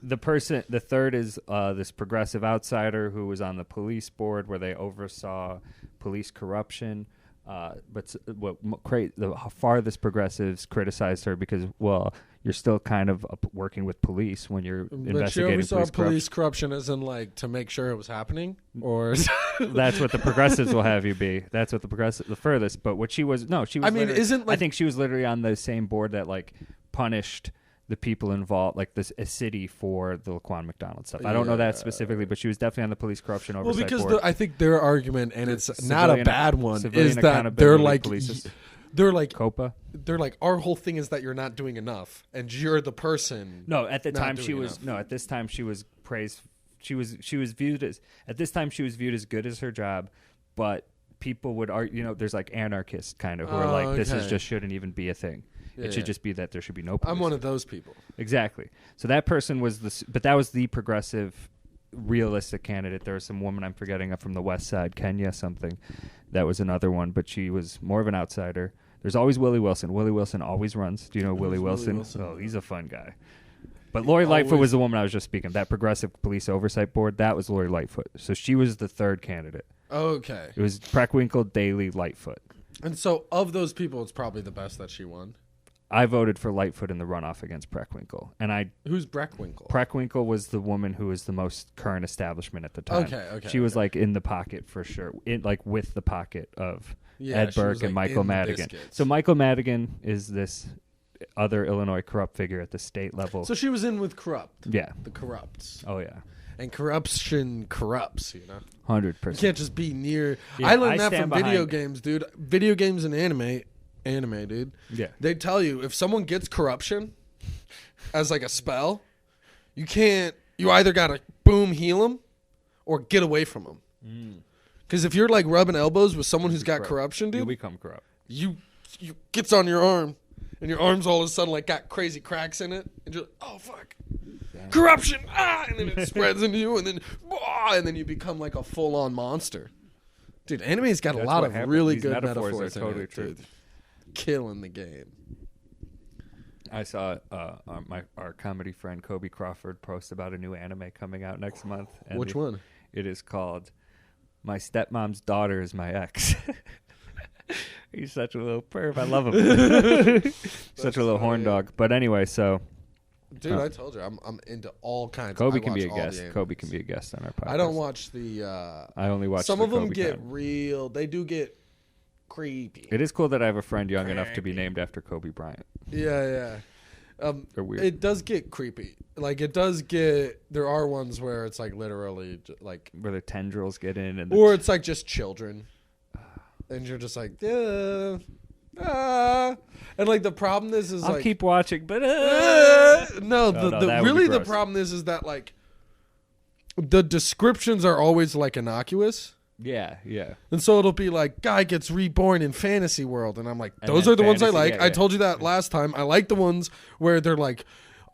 The third is this progressive outsider who was on the police board where they oversaw police corruption. But the farthest progressives criticized her because, well, you're still kind of working with police when you're investigating police corruption. Police corruption as in like to make sure it was happening, or that's what the progressives will have you be. That's what the furthest. But what she was, she was. I mean, isn't like, I think she was literally on the same board that like punished the people involved, like a city for the Laquan McDonald stuff. I don't know that specifically, but she was definitely on the police corruption oversight board. Because I think their argument, and it's not a bad one, is that they're like COPA. They're like, our whole thing is that you're not doing enough, and you're the person. No, at the time she was. No, at this time she was praised. She was viewed as as good as her job, but people would argue. There's like anarchists kind of who are like, this just shouldn't even be a thing. It should just be that there should be no police. I'm one of those people. Exactly. So that person was but that was the progressive, realistic candidate. There was some woman I'm forgetting from the West Side, Kenya something. That was another one, but she was more of an outsider. There's always Willie Wilson. Willie Wilson always runs. Do you know Willie Wilson? Oh, he's a fun guy. But Lori Lightfoot was the woman I was just speaking of. That progressive police oversight board, that was Lori Lightfoot. So she was the third candidate. Okay. It was Preckwinkle, Daley, Lightfoot. And so of those people, it's probably the best that she won. I voted for Lightfoot in the runoff against Preckwinkle. Who's Preckwinkle? Preckwinkle was the woman who was the most current establishment at the time. Okay. She was like in the pocket for sure, with the pocket of Ed Burke and Michael Madigan. So Michael Madigan is this other Illinois corrupt figure at the state level. So she was in with corrupt. Yeah. The corrupts. Oh, yeah. And corruption corrupts, 100%. You can't just be near. Yeah, I learned that from video games, dude. Video games and anime, dude. Yeah. They tell you if someone gets corruption as like a spell, you either got to boom heal them or get away from them. Because if you're like rubbing elbows with someone who's got corruption, dude, you become corrupt. You gets on your arm, and your arm's all of a sudden like got crazy cracks in it, and you're like, oh fuck, corruption, and then it spreads into you, and then you become like a full on monster. Dude, anime's got a lot of really good metaphors in totally it, true. dude. Killing the game. I saw our comedy friend Kobe Crawford post about a new anime coming out next month. And Which one? It is called My Stepmom's Daughter is My Ex. He's such a little perv. I love him. Such a little horn dog. But anyway, so Dude, I told you, I'm into all kinds. Kobe I can be a watch all guest. the Kobe animes. can be a guest on our podcast. I don't watch the. I only watch some the of them Kobe get kind. real. They do get creepy. It is cool that I have a friend young enough to be named after Kobe Bryant. Yeah. They're weird. It does get creepy. Like it does get. There are ones where it's like literally like where the tendrils get in, and or it's like just children, and you're just like, yeah. And like the problem is I'll like keep watching, but no, that really would be the gross. problem is that like the descriptions are always like innocuous. yeah. And so it'll be like, guy gets reborn in fantasy world. And I'm like, And those then are the ones I fantasy- like. yeah, I yeah. told you that last time. I like the ones where they're like,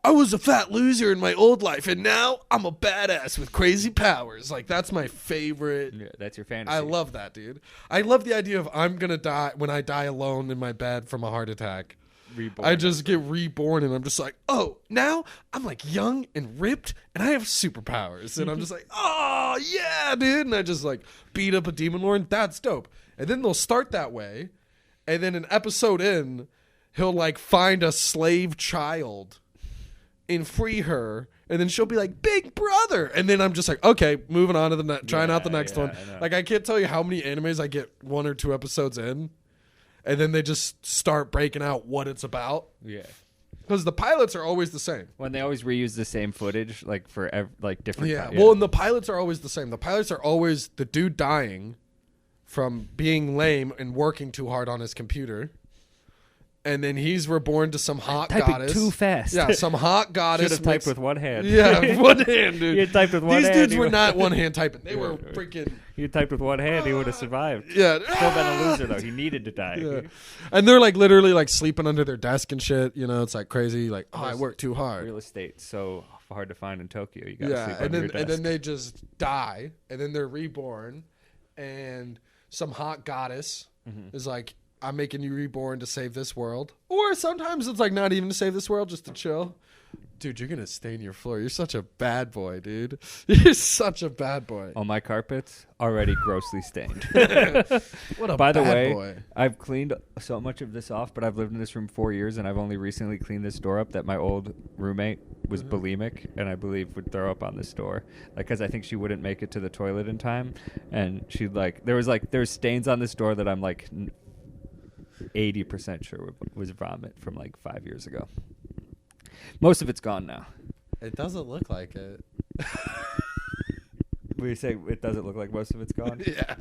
I was a fat loser in my old life, and now I'm a badass with crazy powers. Like, that's my favorite. Yeah, that's your fantasy. I love that, dude. I love the idea of I'm going to die when I die alone in my bed from a heart attack. Reborn. I just get reborn, and I'm just like, oh, now I'm like young and ripped, and I have superpowers. And I'm just like, oh, yeah, dude. And I just like beat up a demon lord. That's dope. And then they'll start that way. And then an episode in, he'll like find a slave child and free her. And then she'll be like, big brother. And then I'm just like, okay, moving on to the trying out the next one. I know. Like, I can't tell you how many animes I get 1 or 2 episodes in. And then they just start breaking out what it's about. Yeah. Because the pilots are always the same. When they always reuse the same footage, like for different. Yeah. Well, and the pilots are always the same. The pilots are always the dude dying from being lame and working too hard on his computer. And then he's reborn to some hot typing goddess. too fast. Yeah, some hot goddess. Should have typed with one hand. Yeah, one hand, dude. You had typed with one These hand. dudes were not one hand typing. They were freaking. You had typed with one hand, he would have survived. Yeah. Still been a loser though. He needed to die. Yeah. And they're like literally like sleeping under their desk and shit. You know, it's like crazy. Like, oh, I work too hard. Real estate so hard to find in Tokyo. You gotta Yeah, sleep and under then your desk. and then they just die, and then they're reborn, and some hot goddess is like, I'm making you reborn to save this world. Or sometimes it's like not even to save this world, just to chill. Dude, you're gonna stain your floor. You're such a bad boy, dude. You're such a bad boy. On my carpets, already grossly stained. What a By the bad way, boy. I've cleaned so much of this off, but I've lived in this room 4 years, and I've only recently cleaned this door up. That my old roommate was bulimic, and I believe would throw up on this door, because I think she wouldn't make it to the toilet in time, and she'd there's stains on this door that I'm like 80% sure was vomit from like 5 years ago. Most of it's gone now. It doesn't look like it. We say it doesn't look like most of it's gone. Yeah.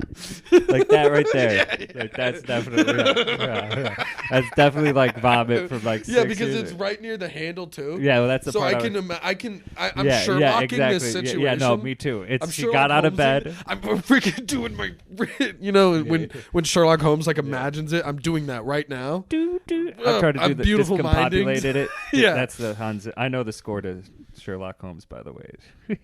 Like that right there. Yeah. Like that's definitely yeah. That's definitely like vomit from like 6 Yeah, because years. it's right near the handle too. Yeah, well that's the So part. I'm Sherlocking this situation. Yeah, no, me too. I'm She Sherlock got out of Holmes-ing bed. it. I'm freaking doing my, when Sherlock Holmes like imagines it, I'm doing that right now. I'm trying to do I'm the beautiful discombobulated it. Yeah. That's the Hans. I know the score to Sherlock Holmes, by the way.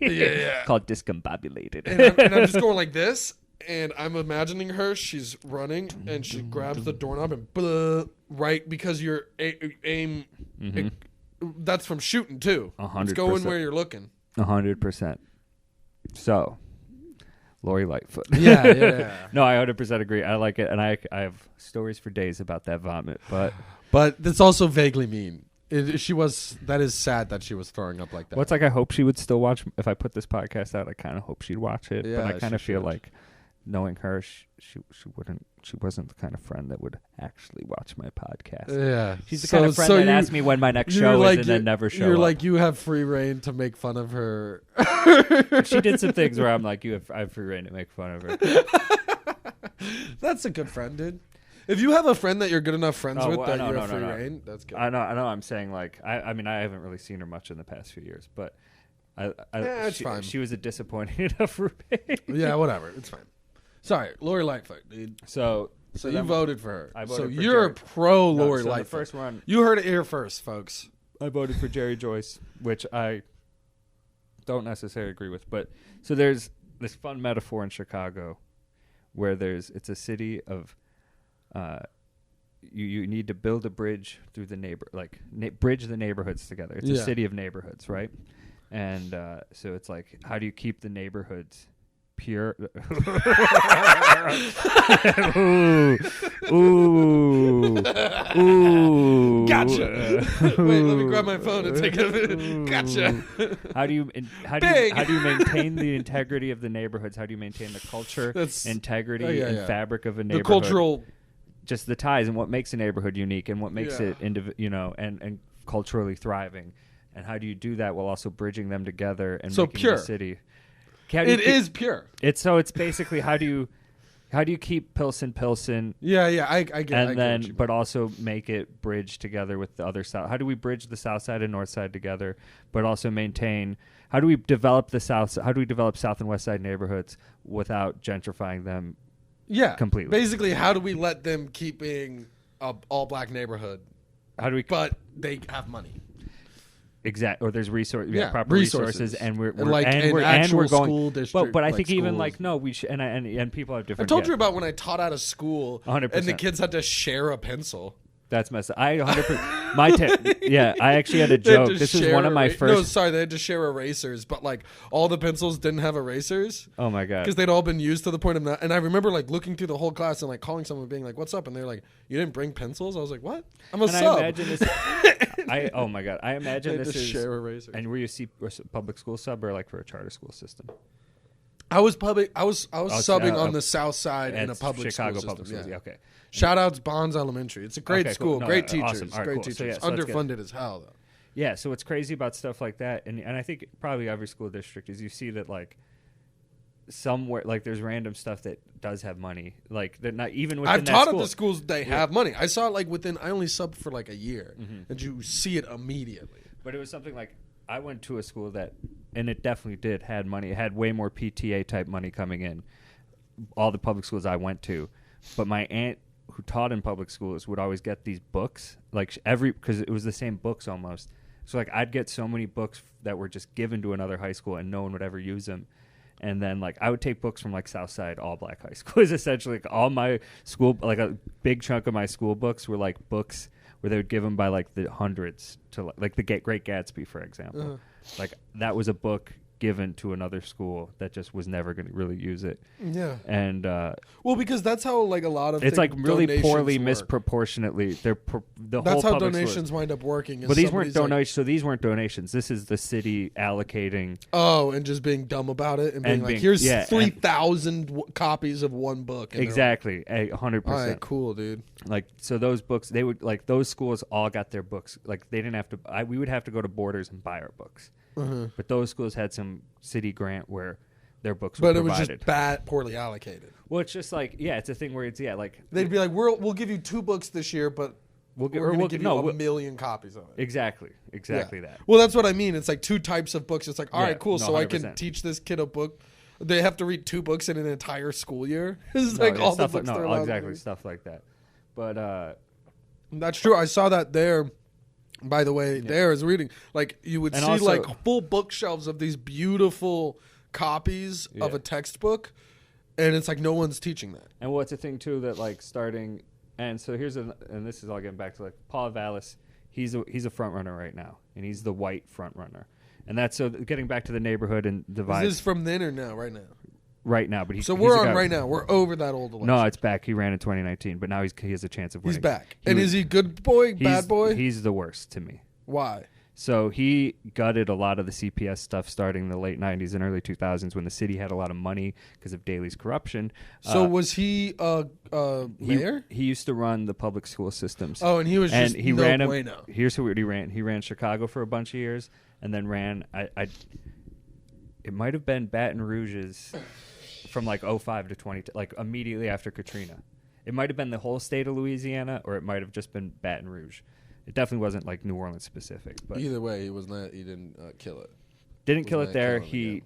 Yeah. Called discombobulated. And I'm just going like this, and I'm imagining her. She's running, and she grabs the doorknob and blah, right because you're aim. That's from shooting too. 100%. It's going where you're looking. 100%. So, Lori Lightfoot. Yeah. No, I 100% agree. I like it, and I have stories for days about that vomit. But that's also vaguely mean. That is sad that she was throwing up like that. What's like? I hope she would still watch. If I put this podcast out, I kind of hope she'd watch it. Yeah, but I kind of she feel should. like, knowing her, she wouldn't. She wasn't the kind of friend that would actually watch my podcast. Yeah. She's the kind of friend that asks me when my next show is and then never show You're up. like, you have free reign to make fun of her. She did some things where I'm like, I have free reign to make fun of her. That's a good friend, dude. If you have a friend that you're good enough friends with that you have free no. reign, that's good. I know. I'm saying like, I mean, I haven't really seen her much in the past few years, but it's fine. She was a disappointing enough roommate. Yeah, whatever. It's fine. Sorry, Lori Lightfoot, dude. So you voted for her. I voted so for you're Jerry. pro Lori so Lightfoot. The first one, You heard it here first, folks. I voted for Jerry Joyce, which I don't necessarily agree with. But so there's this fun metaphor in Chicago where it's a city of you need to build a bridge through the bridge the neighborhoods together. It's a city of neighborhoods, right? And so it's like, how do you keep the neighborhoods pure. Ooh. Gotcha. Wait, let me grab my phone and take a gotcha. How do you maintain the integrity of the neighborhoods? How do you maintain the culture, integrity, and fabric of a neighborhood? The cultural, just the ties and what makes a neighborhood unique and what makes it and culturally thriving. And how do you do that while also bridging them together and making pure. the city? It is pure. It's basically how do you keep Pilsen? Yeah, I get it. And then, but also make it bridge together with the other south. How do we bridge the south side and north side together, but also maintain? How do we develop the south? How do we develop south and west side neighborhoods without gentrifying them? Yeah, completely. Basically, how do we let them keep being a all black neighborhood? How do we? But they have money. Exactly, or there's proper resources, and we're going school district. But I think even like no, we should, and people have different. I told you about when I taught out of school, 100%. and the kids had to share a pencil. That's messed up. I 100%. I actually had a joke. This is one of my first. No, sorry, they had to share erasers, but like all the pencils didn't have erasers. Oh my god! Because they'd all been used to the point of not. And I remember like looking through the whole class and like calling someone, being like, "What's up?" And they're like, "You didn't bring pencils?" I was like, "What? I'm a sub." I imagine this. Oh my god! I imagine this is share erasers. And were you public school sub or like for a charter school system? I was subbing on the south side in a public Chicago school public system. schools. Yeah. Okay. Shout out to Bonds Elementary. It's a great school, cool. No, great teachers, awesome. Right, great cool. teachers. So Underfunded as hell though. Yeah, so what's crazy about stuff like that, and I think probably every school district is you see that like somewhere like there's random stuff that does have money, like they're not even within I've taught at the schools they have money. I saw it like I only subbed for like a year, and you see it immediately. But it was something like I went to a school that, and it definitely had money. It had way more PTA type money coming in. All the public schools I went to, but my aunt who taught in public schools would always get these books, like because it was the same books almost. So like I'd get so many books that were just given to another high school and no one would ever use them. And then like I would take books from like Southside all black high school. Is essentially like all my school, like a big chunk of my school books were like books where they would give them by like the hundreds to like the Great Gatsby, for example. Like that was a book given to another school that just was never going to really use it. Yeah. And well, because that's how like a lot of it's like really poorly work. Misproportionately. That's how donations wind up working. But these weren't donations. So these weren't donations. This is the city allocating. Oh, and just being dumb about it and being like, here's 3,000 copies of one book. Exactly, 100%. All right, cool, dude. Like so, those books they would like those schools all got their books. Like they didn't have to. We would have to go to Borders and buy our books. But those schools had some city grant where their books were provided. But it was just poorly allocated. Well, it's just like, it's a thing where it's, like... They'd be like, we'll give you 2 books this year, but we're going to give you a million copies of it. Exactly that. Well, that's what I mean. It's like 2 types of books. It's like, all right, cool, so 100%. I can teach this kid a book. They have to read 2 books in an entire school year? It's like all the books they're allowed exactly, to read. Stuff like that. But... That's true. I saw that there... By the way, there is reading. Like, you would see, also, like, full bookshelves of these beautiful copies of a textbook, and it's like no one's teaching that. And what's a thing, too, that, like, starting... And so and this is all getting back to, like, Paul Vallas, he's a front runner right now, and he's the white front runner. And that's, so getting back to the neighborhood and divide... Is this from then or now, right now? Right now, but we're on right now. We're over that old election. No, it's back. He ran in 2019, but now he has a chance of winning. He's back. Is he good boy, bad boy? He's the worst to me. Why? So he gutted a lot of the CPS stuff starting in the late 90s and early 2000s when the city had a lot of money because of Daley's corruption. So was he mayor? He used to run the public school systems. Oh, and he was just no bueno. Here's what he ran. He ran Chicago for a bunch of years and then ran... it might have been Baton Rouge's... from like 05 to 20, like immediately after Katrina. It might have been the whole state of Louisiana, or it might have just been Baton Rouge. It definitely wasn't like New Orleans specific. But either way, he was not. He didn't kill it. Didn't kill it there. He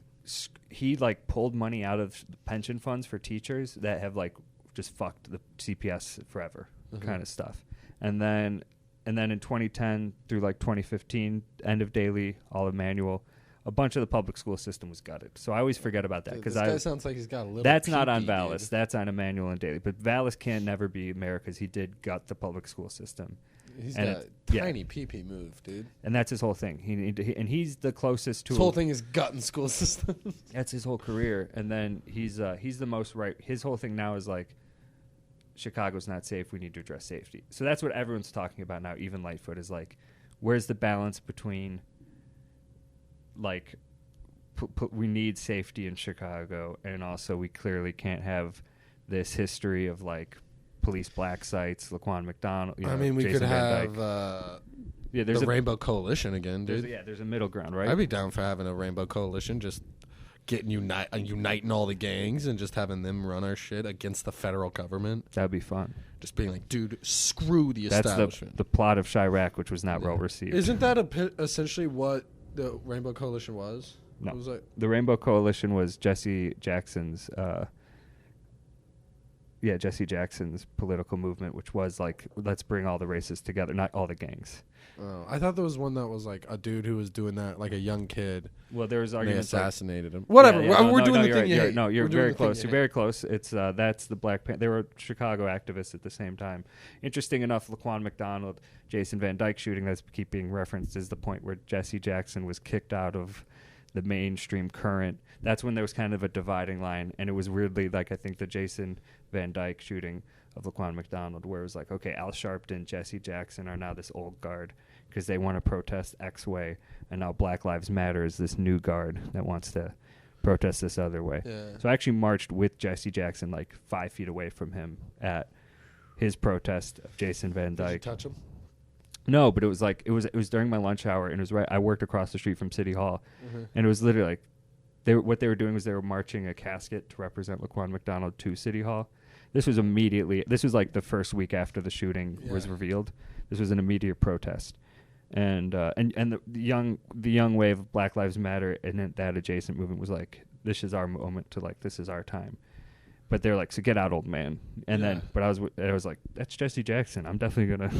like pulled money out of pension funds for teachers that have like just fucked the CPS forever, kind of stuff. And then in 2010 through like 2015, end of Daley, all of Manual. A bunch of the public school system was gutted. So I always forget about that. This guy sounds like he's got a little... That's not on Vallas. Dude. That's on Emmanuel and Daley. But Vallas can never be mayor because he did gut the public school system. He's and got tiny pee-pee move, dude. And that's his whole thing. And he's the closest to his whole thing is gutting school systems. That's his whole career. And then he's the most right. His whole thing now is like, Chicago's not safe. We need to address safety. So that's what everyone's talking about now. Even Lightfoot is like, where's the balance between like we need safety in Chicago, and also we clearly can't have this history of like police black sites, Laquan McDonald. I mean, we Jason could Van have there's the Rainbow Coalition again, dude. There's a middle ground, right? I'd be down for having a Rainbow Coalition, just getting uniting all the gangs and just having them run our shit against the federal government. That'd be fun. Just being like, dude, screw the establishment. That's the plot of Chirac, which was not well received. Isn't that essentially what the Rainbow Coalition was? No. It was like the Rainbow Coalition was Jesse Jackson's political movement, which was like, let's bring all the races together, not all the gangs. Oh, I thought there was one that was like a dude who was doing that, like a young kid. Well, there was arguments. They assassinated him. Whatever. We're doing the thing. You're very close. You're very close. It's that's the Black Panther. They were Chicago activists at the same time. Interesting enough, Laquan McDonald, Jason Van Dyke shooting that's keep being referenced is the point where Jesse Jackson was kicked out of the mainstream current. That's when there was kind of a dividing line, and it was weirdly like, I think the Jason Van Dyke shooting of Laquan McDonald, where it was like, okay, Al Sharpton, Jesse Jackson are now this old guard because they want to protest X way, and now Black Lives Matter is this new guard that wants to protest this other way. Yeah. So I actually marched with Jesse Jackson like 5 feet away from him at his protest of Jason Van Dyke. Did you touch him? No, but it was like it was during my lunch hour, and it was right. I worked across the street from City Hall, and it was literally like what they were doing was they were marching a casket to represent Laquan McDonald to City Hall. This was like the first week after the shooting was revealed. This was an immediate protest, and the young wave of Black Lives Matter and that adjacent movement was like, this is our moment to like, this is our time. But they're like, so get out, old man. And then, but I was like, that's Jesse Jackson. I'm definitely gonna,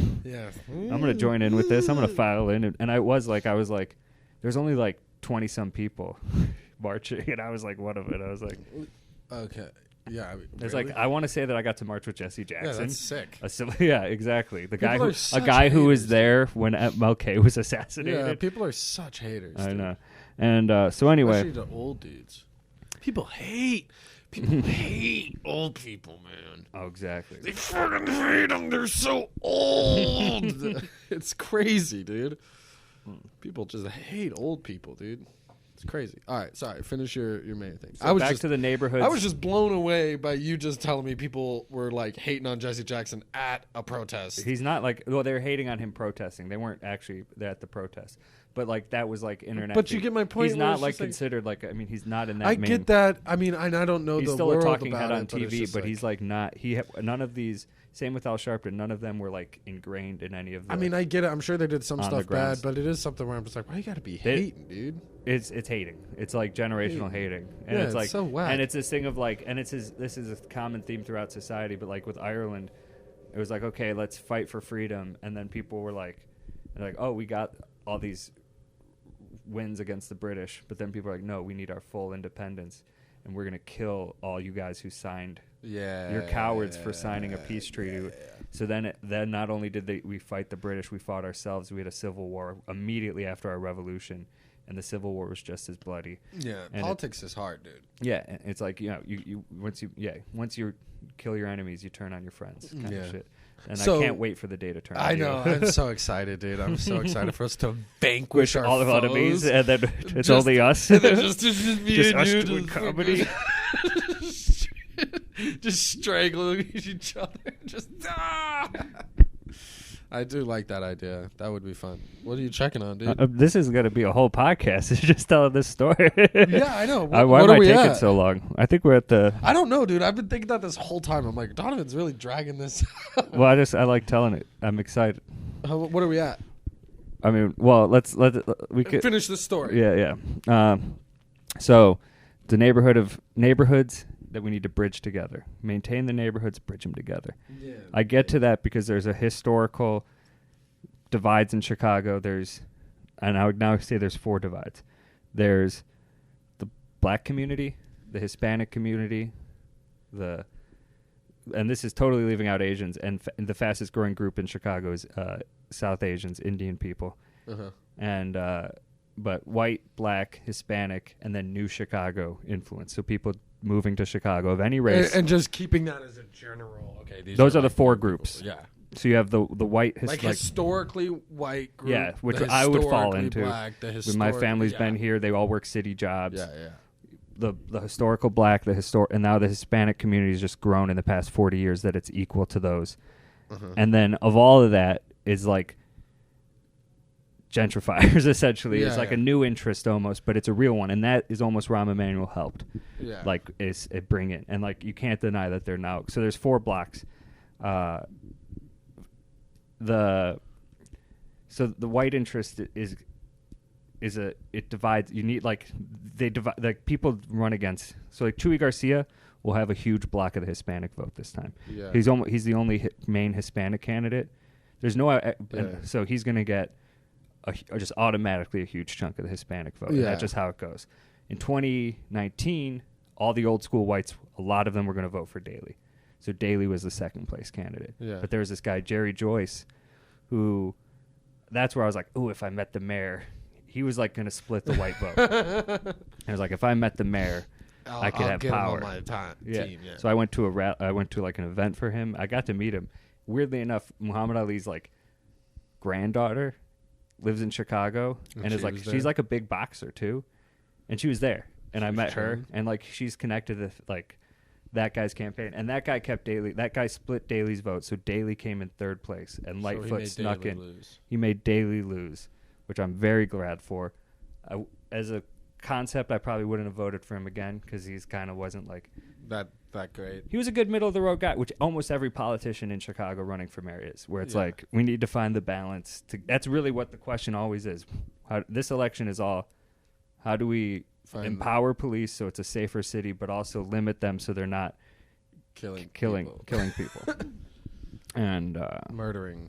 I'm gonna join in with this. I'm gonna file in, and I was like, there's only like 20 some people marching, and I was like one of it. I was like, okay, yeah. I mean, it's like I want to say that I got to march with Jesse Jackson. Yeah, that's sick. Yeah, exactly. A guy who was there when MLK was assassinated. Yeah, people are such haters. I know. And so anyway, especially the old dudes. People hate old people, man. Oh, exactly. They fucking hate them. They're so old. It's crazy, dude. People just hate old people, dude. It's crazy. All right, sorry. Finish your main thing. So back to the neighborhoods. I was just blown away by you just telling me people were like hating on Jesse Jackson at a protest. He's not like, well, they were hating on him protesting. They weren't actually at the protest. But like that was like internet. But you get my point. He's not like considered like, I mean, he's not in that. I get that. I mean, I don't know. He's the still world a talking about head on it, TV, but he's like not. None of these. Same with Al Sharpton. None of them were like ingrained in any of the. I mean, I get it. I'm sure they did some stuff bad, but it is something where I'm just like, why you got to be hating, dude? It's hating. It's like generational hating, and it's like so whack. And it's this thing of like, and this is a common theme throughout society. But like with Ireland, it was like, okay, let's fight for freedom, and then people were like, oh, we got all these wins against the British, but then people are like, no, we need our full independence, and we're gonna kill all you guys who signed. You're cowards for signing a peace treaty. So then not only did we fight the British, we fought ourselves. We had a civil war immediately after our revolution, and the Civil War was just as bloody. Yeah, and politics is hard, dude. Yeah, it's like, you know, once you kill your enemies, you turn on your friends, kind of shit. And so, I can't wait for the day to turn. I know. I'm so excited, dude. I'm so excited for us to vanquish all our of enemies, and then it's just, only us. And then just me just and us you doing comedy. Just strangling each other. Just I do like that idea. That would be fun. What are you checking on, dude? This is going to be a whole podcast. It's just telling this story. Yeah, I know. Why am I taking so long? I think we're at the... I don't know, dude. I've been thinking that this whole time. I'm like, Donovan's really dragging this. Well, I like telling it. I'm excited. What are we at? I mean, well, we could finish this story. Yeah. So, the neighborhoods that we need to bridge together. Maintain the neighborhoods, bridge them together. Yeah, I get to that because there's a historical divides in Chicago. And I would now say there's 4 divides. There's the black community, the Hispanic community, the and this is totally leaving out Asians, and the fastest growing group in Chicago is South Asians, Indian people, and but white, black, Hispanic, and then New Chicago influence. So people moving to Chicago of any race, and just keeping that as a general. Okay, those are the four groups. Yeah. So you have the white, historically white group. Yeah, which I would fall into. Black, when my family's been here, they all work city jobs. Yeah. The historical black, and now the Hispanic community has just grown in the past 40 years that it's equal to those. And then of all of that is like gentrifiers, essentially. It's like a new interest almost, but it's a real one, and that is almost Rahm Emanuel helped. Yeah, like is it bring in, and like you can't deny that they're now. So there's 4 blocks. The white interest is it divides. You need they divide, like people run against. So like Chuy Garcia will have a huge block of the Hispanic vote this time. Yeah, he's the only main Hispanic candidate. There's no so he's going to get just automatically a huge chunk of the Hispanic vote. Yeah, and that's just how it goes. In 2019, all the old school whites, a lot of them were going to vote for Daley. So Daley was the second place candidate. Yeah. But there was this guy, Jerry Joyce, who that's where I was like, oh, if I met the mayor, he was like going to split the white vote. I was like, if I met the mayor, I could have power. Him on my team, yeah. So I went to like an event for him. I got to meet him. Weirdly enough, Muhammad Ali's like granddaughter lives in Chicago and is like she's like a big boxer too. And she was there. And I met her and like she's connected to like that guy's campaign, and that guy kept Daley. That guy split Daley's vote, so Daley came in 3rd place, and Lightfoot snuck in. He made Daley lose, which I'm very glad for. As a concept, I probably wouldn't have voted for him again because he's kind of wasn't like that great. He was a good middle of the road guy, which almost every politician in Chicago running for mayor is. Where it's like we need to find the balance. That's really what the question always is. This election is all: how do we empower police so it's a safer city, but also limit them so they're not killing people and murdering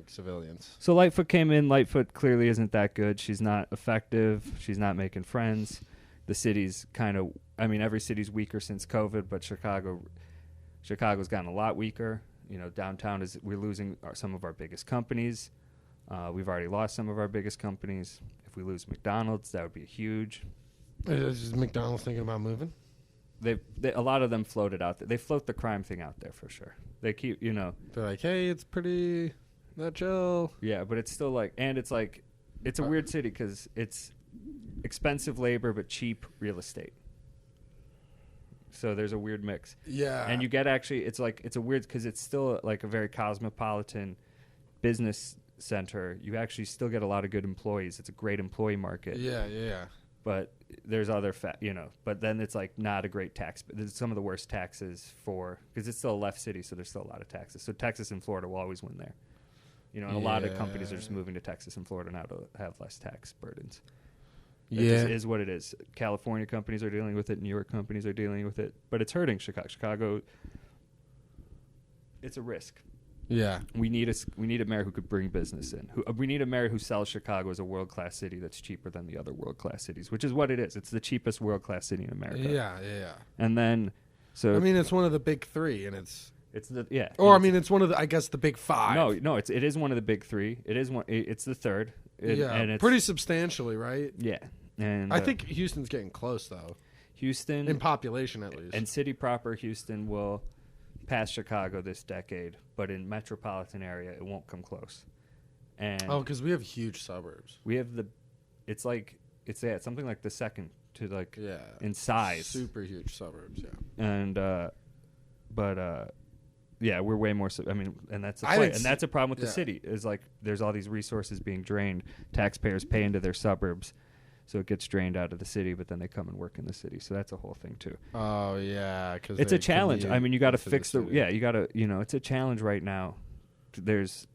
civilians. So Lightfoot came in. Lightfoot clearly isn't that good. She's not effective. She's not making friends. The city's kind of, I mean, every city's weaker since COVID, but Chicago's gotten a lot weaker. You know, downtown we're losing some of our biggest companies. We've already lost some of our biggest companies. If we lose McDonald's, that would be huge. Is McDonald's thinking about moving? A lot of them floated out there. They float the crime thing out there for sure. They keep, they're like, hey, it's pretty not chill. Yeah, but it's still like, and it's like, it's a weird city because it's expensive labor but cheap real estate. So there's a weird mix. Yeah. And you get it's a weird, because it's still like a very cosmopolitan business center. You actually still get a lot of good employees. It's a great employee market. Yeah. But there's other but then it's like not a great tax. But there's some of the worst taxes because it's still a left city, so there's still a lot of taxes. So Texas and Florida will always win there. And a lot of companies are just moving to Texas and Florida now to have less tax burdens. It just is what it is. California companies are dealing with it. New York companies are dealing with it. But it's hurting Chicago. Chicago, it's a risk. Yeah. We need a mayor who could bring business in. We need a mayor who sells Chicago as a world-class city that's cheaper than the other world-class cities, which is what it is. It's the cheapest world-class city in America. Yeah. And then, I mean, it's one of the big 3, and it's Or I mean, it's one of the, I guess, the big 5. No, it is one of the big 3. It is one. It's the 3rd. And it's pretty substantially, right? Yeah. And I think Houston's getting close, though. Houston, in population at least, and city proper Houston will pass Chicago this decade, but in metropolitan area it won't come close. And because we have huge suburbs. We have it's something like the second to in size, super huge suburbs. Yeah, and we're way more. And that's a problem with the city. Is like there's all these resources being drained. Taxpayers pay into their suburbs. So it gets drained out of the city, but then they come and work in the city. So that's a whole thing too. Oh yeah, because it's a challenge. I mean, you got to fix it's a challenge right now. There's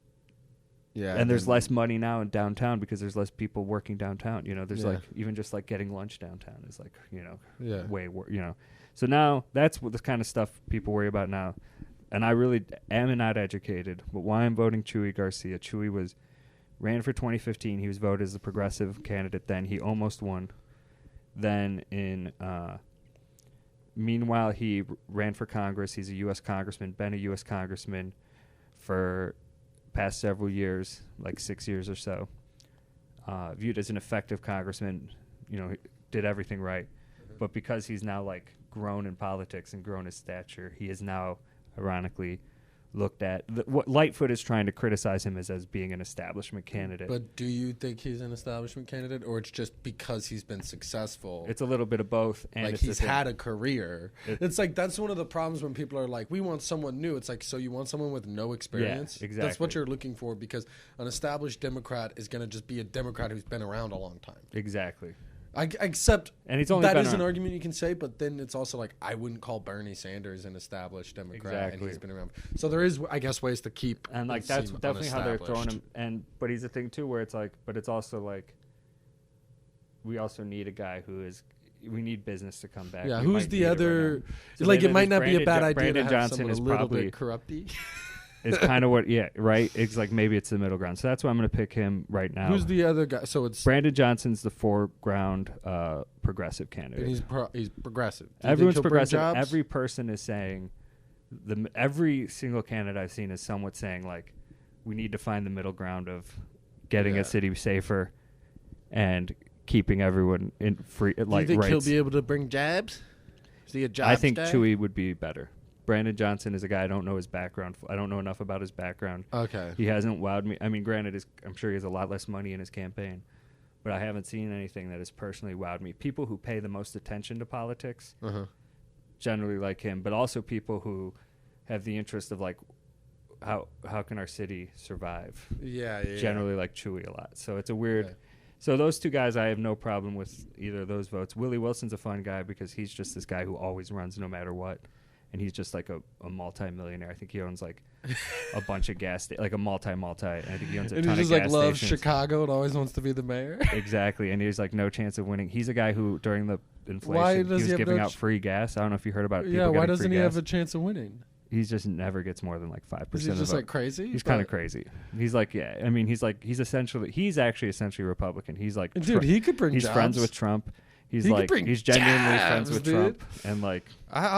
less money now in downtown because there's less people working downtown. There's even just like getting lunch downtown is way worse. So now that's what the kind of stuff people worry about now. And I really am not educated, but why I'm voting Chuy Garcia. Chuy ran for 2015. He was voted as the progressive candidate then. He almost won. Then in Meanwhile, he ran for Congress. He's a U.S. congressman, been a U.S. congressman for past several years, like 6 years or so. Viewed as an effective congressman, you know, did everything right. But because he's now like grown in politics and grown his stature, he is now ironically looked at. What Lightfoot is trying to criticize him as being an establishment candidate. But do you think he's an establishment candidate, or it's just because he's been successful? It's a little bit of both. And like he's had a career. It's like that's one of the problems when people are like, we want someone new. It's like, so you want someone with no experience? Yeah, exactly. That's what you're looking for, because an established Democrat is going to just be a Democrat who's been around a long time. Exactly. Except and he's only that been is an argument you can say, but then it's also like I wouldn't call Bernie Sanders an established Democrat, exactly. and he's been around. So there is, I guess, ways to keep and like that's definitely how they're throwing him. But he's a thing too, where it's like, but it's also like we also need a guy we need business to come back. Yeah, who's the other? Right so like it might not be a bad idea Brandon to have Johnson someone is a little probably bit corrupty. Is kind of what, yeah, right? It's like maybe it's the middle ground. So that's why I'm going to pick him right now. Who's the other guy? So it's Brandon Johnson's the foreground progressive candidate. And he's progressive. Everyone's progressive. Every person is saying, every single candidate I've seen is somewhat saying, like, we need to find the middle ground of getting a city safer and keeping everyone in free. Like, do you think rights. he'll be able to bring jabs? Is he a jobs I think guy? Chewy would be better. Brandon Johnson is a guy I don't know his background. I don't know enough about his background. Okay. He hasn't wowed me. I mean, granted, I'm sure he has a lot less money in his campaign, but I haven't seen anything that has personally wowed me. People who pay the most attention to politics generally like him, but also people who have the interest of like, how can our city survive? Yeah. Generally like Chewy a lot. So it's a weird. Yeah. So those two guys, I have no problem with either of those votes. Willie Wilson's a fun guy because he's just this guy who always runs no matter what. And he's just like a multi-millionaire. I think he owns like a bunch of like a multi. I think he owns a ton of gas stations. And he just like loves Chicago and always wants to be the mayor. Exactly. And he's like no chance of winning. He's a guy who during the inflation, he was giving out free gas. I don't know if you heard about it. Yeah, why doesn't he have a chance of winning? He just never gets more than like 5%. Is he just like crazy? He's kind of crazy. He's like, yeah. I mean, he's actually essentially Republican. He's like, dude, he could bring He's jobs. Friends with Trump. He's genuinely friends with Trump, and like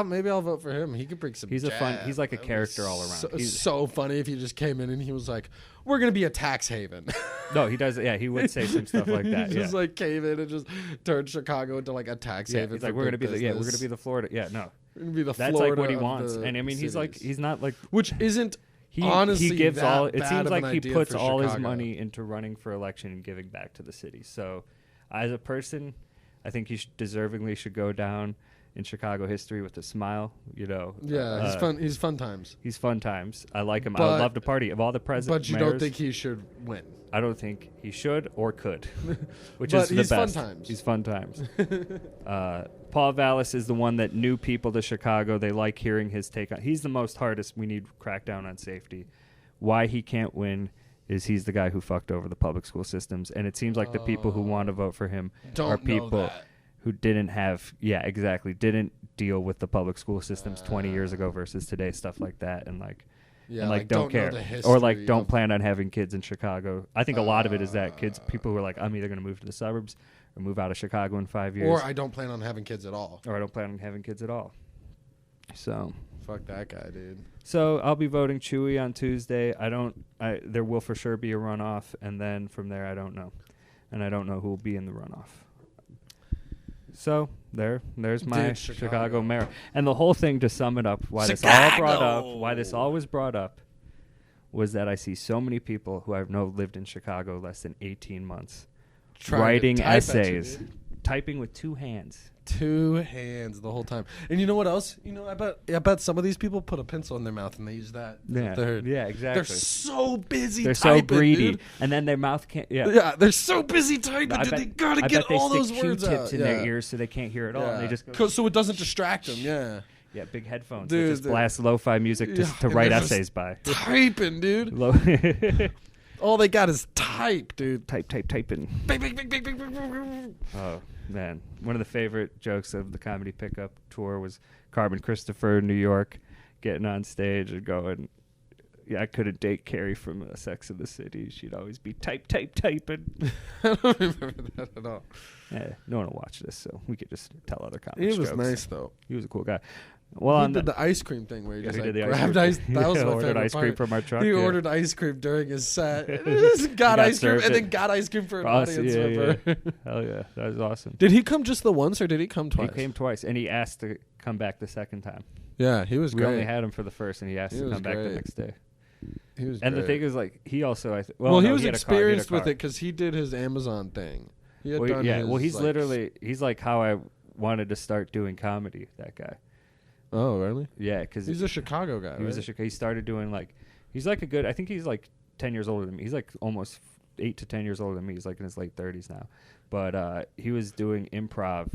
maybe I'll vote for him. He could bring some. He's like a character all around. He's so funny if he just came in and he was like, "We're gonna be a tax haven." No, he does. Yeah, he would say some stuff like that. He just like came in and just turned Chicago into like a tax haven. He's like, we're gonna be the Florida. Yeah, no, we're gonna be the That's Florida like what he wants. And I mean, cities. he's not like which isn't. Honestly, he gives all. It bad seems of like an he idea puts for all his Chicago. money into running for election and giving back to the city. So, as a person, I think he deservingly should go down in Chicago history with a smile. You know. Yeah, he's fun. He's fun times. He's fun times. I like him. I would love to party. Of all the presidents, but you don't think he should win? I don't think he should or could, which but is the he's best. Fun times. He's fun times. Paul Vallas is the one that new people to Chicago. They like hearing his take on. He's the most hardest. We need crackdown on safety. Why he can't win is he's the guy who fucked over the public school systems, and it seems like the people who want to vote for him are people who didn't deal with the public school systems 20 years ago versus today, stuff like that, and don't care or like don't plan on having kids in Chicago. I think a lot of it is that people who are like, I'm either going to move to the suburbs or move out of Chicago in 5 years, or I don't plan on having kids at all, So fuck that guy, dude. So I'll be voting Chewy on Tuesday. There will for sure be a runoff, and then from there I don't know, and I don't know who will be in the runoff. So there's my Chicago mayor, and the whole thing, to sum it up, why this all was brought up, was that I see so many people who I've known lived in Chicago less than 18 months, writing essays, typing with two hands. The whole time. And you know what else? I bet some of these people put a pencil in their mouth and they use that. Yeah, exactly. They're so busy They're typing, so greedy. dude. And then their mouth can't. Yeah. Yeah, they're so busy typing, dude. They gotta get all those words out. They stick Q-tips in their ears so they can't hear it all. And they just go, so it doesn't distract them. Yeah. Yeah, big headphones. Dude, that just blast lo-fi music to write essays by. Typing, dude. All they got is type, dude. Typing. Oh, man. One of the favorite jokes of the comedy pickup tour was Carmen Christopher in New York getting on stage and going, I couldn't date Carrie from Sex and the City. She'd always be typing. I don't remember that at all. Yeah, no one will watch this, so we could just tell other comics. He was jokes. nice though. He was a cool guy. Well, he did the ice cream thing where he just did the grabbed ice. That was my ordered favorite ice cream part. from our truck. He ordered ice cream during his set. got ice cream and then got ice cream for an audience member. Yeah. Hell yeah, that was awesome. Did he come just the once or did he come twice? He came twice, and he asked to come back the second time. Yeah, he was We great. only had him for the first, and he asked to come back the next day. He was and great. the thing is, like, he also, he was had experienced a car. with it because he did his Amazon thing. He had done his, he's like, literally, he's like how I wanted to start doing comedy, that guy. Oh, really? Yeah, because he's a Chicago guy. He started doing he's like I think he's like 10 years older than me. He's like almost 8 to 10 years older than me. He's like in his late 30s now. But he was doing improv,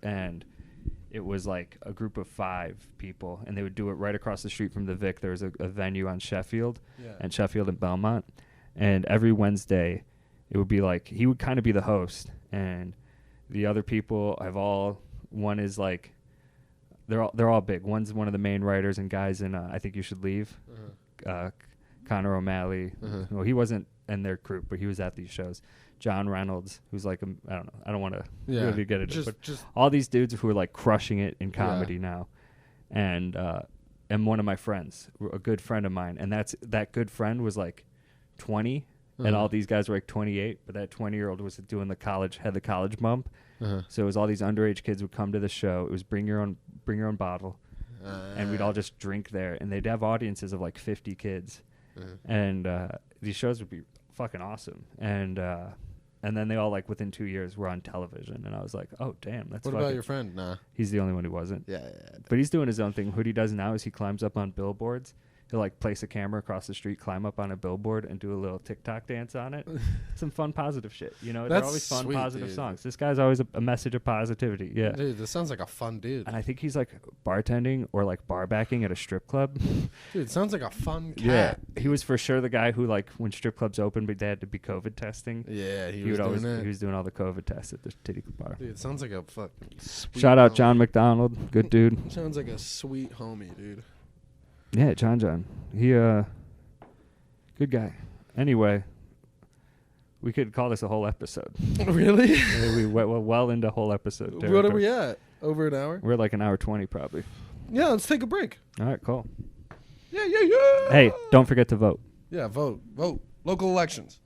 and it was like a group of 5 people, and they would do it right across the street from the Vic. There was a venue on Sheffield, and Sheffield and Belmont. And every Wednesday, it would be like, he would kind of be the host, and the other people one is like, they're all big. One's one of the main writers and guys in I Think You Should Leave. Connor O'Malley. Well, he wasn't in their group, but he was at these shows. John Reynolds, who's like I don't know. I don't want to really get into it, but all these dudes who are like crushing it in comedy now, and one of my friends, a good friend of mine, and that good friend was like 20, and all these guys were like 28, but that 20-year-old was doing the college bump. So it was all these underage kids would come to the show. It was bring your own bottle, and we'd all just drink there. And they'd have audiences of like 50 kids, and these shows would be fucking awesome. And then they all, like, within 2 years were on television, and I was like, oh damn, that's. What about your friend? Nah, he's the only one who wasn't. Yeah. But he's doing his own thing. What he does now is he climbs up on billboards. He'll like place a camera across the street, climb up on a billboard, and do a little TikTok dance on it. Some fun, positive shit. You know, they're always fun, positive songs. This guy's always a message of positivity. Yeah, dude, this sounds like a fun dude. And I think he's like bartending or like bar backing at a strip club. Dude, it sounds like a fun cat. Yeah, he was for sure the guy who, like, when strip clubs opened, but they had to be COVID testing. Yeah, he was doing all the COVID tests at the titty bar. Dude, it sounds like a fucking sweet Shout out homie. John McDonald, good dude. Sounds like a sweet homie, dude. Yeah, John. He, good guy. Anyway, we could call this a whole episode. Really? We went well into whole episode territory. What are we at? Over an hour? We're at like an hour 20 probably. Yeah, let's take a break. All right, cool. Yeah. Hey, don't forget to vote. Yeah, vote. Local elections.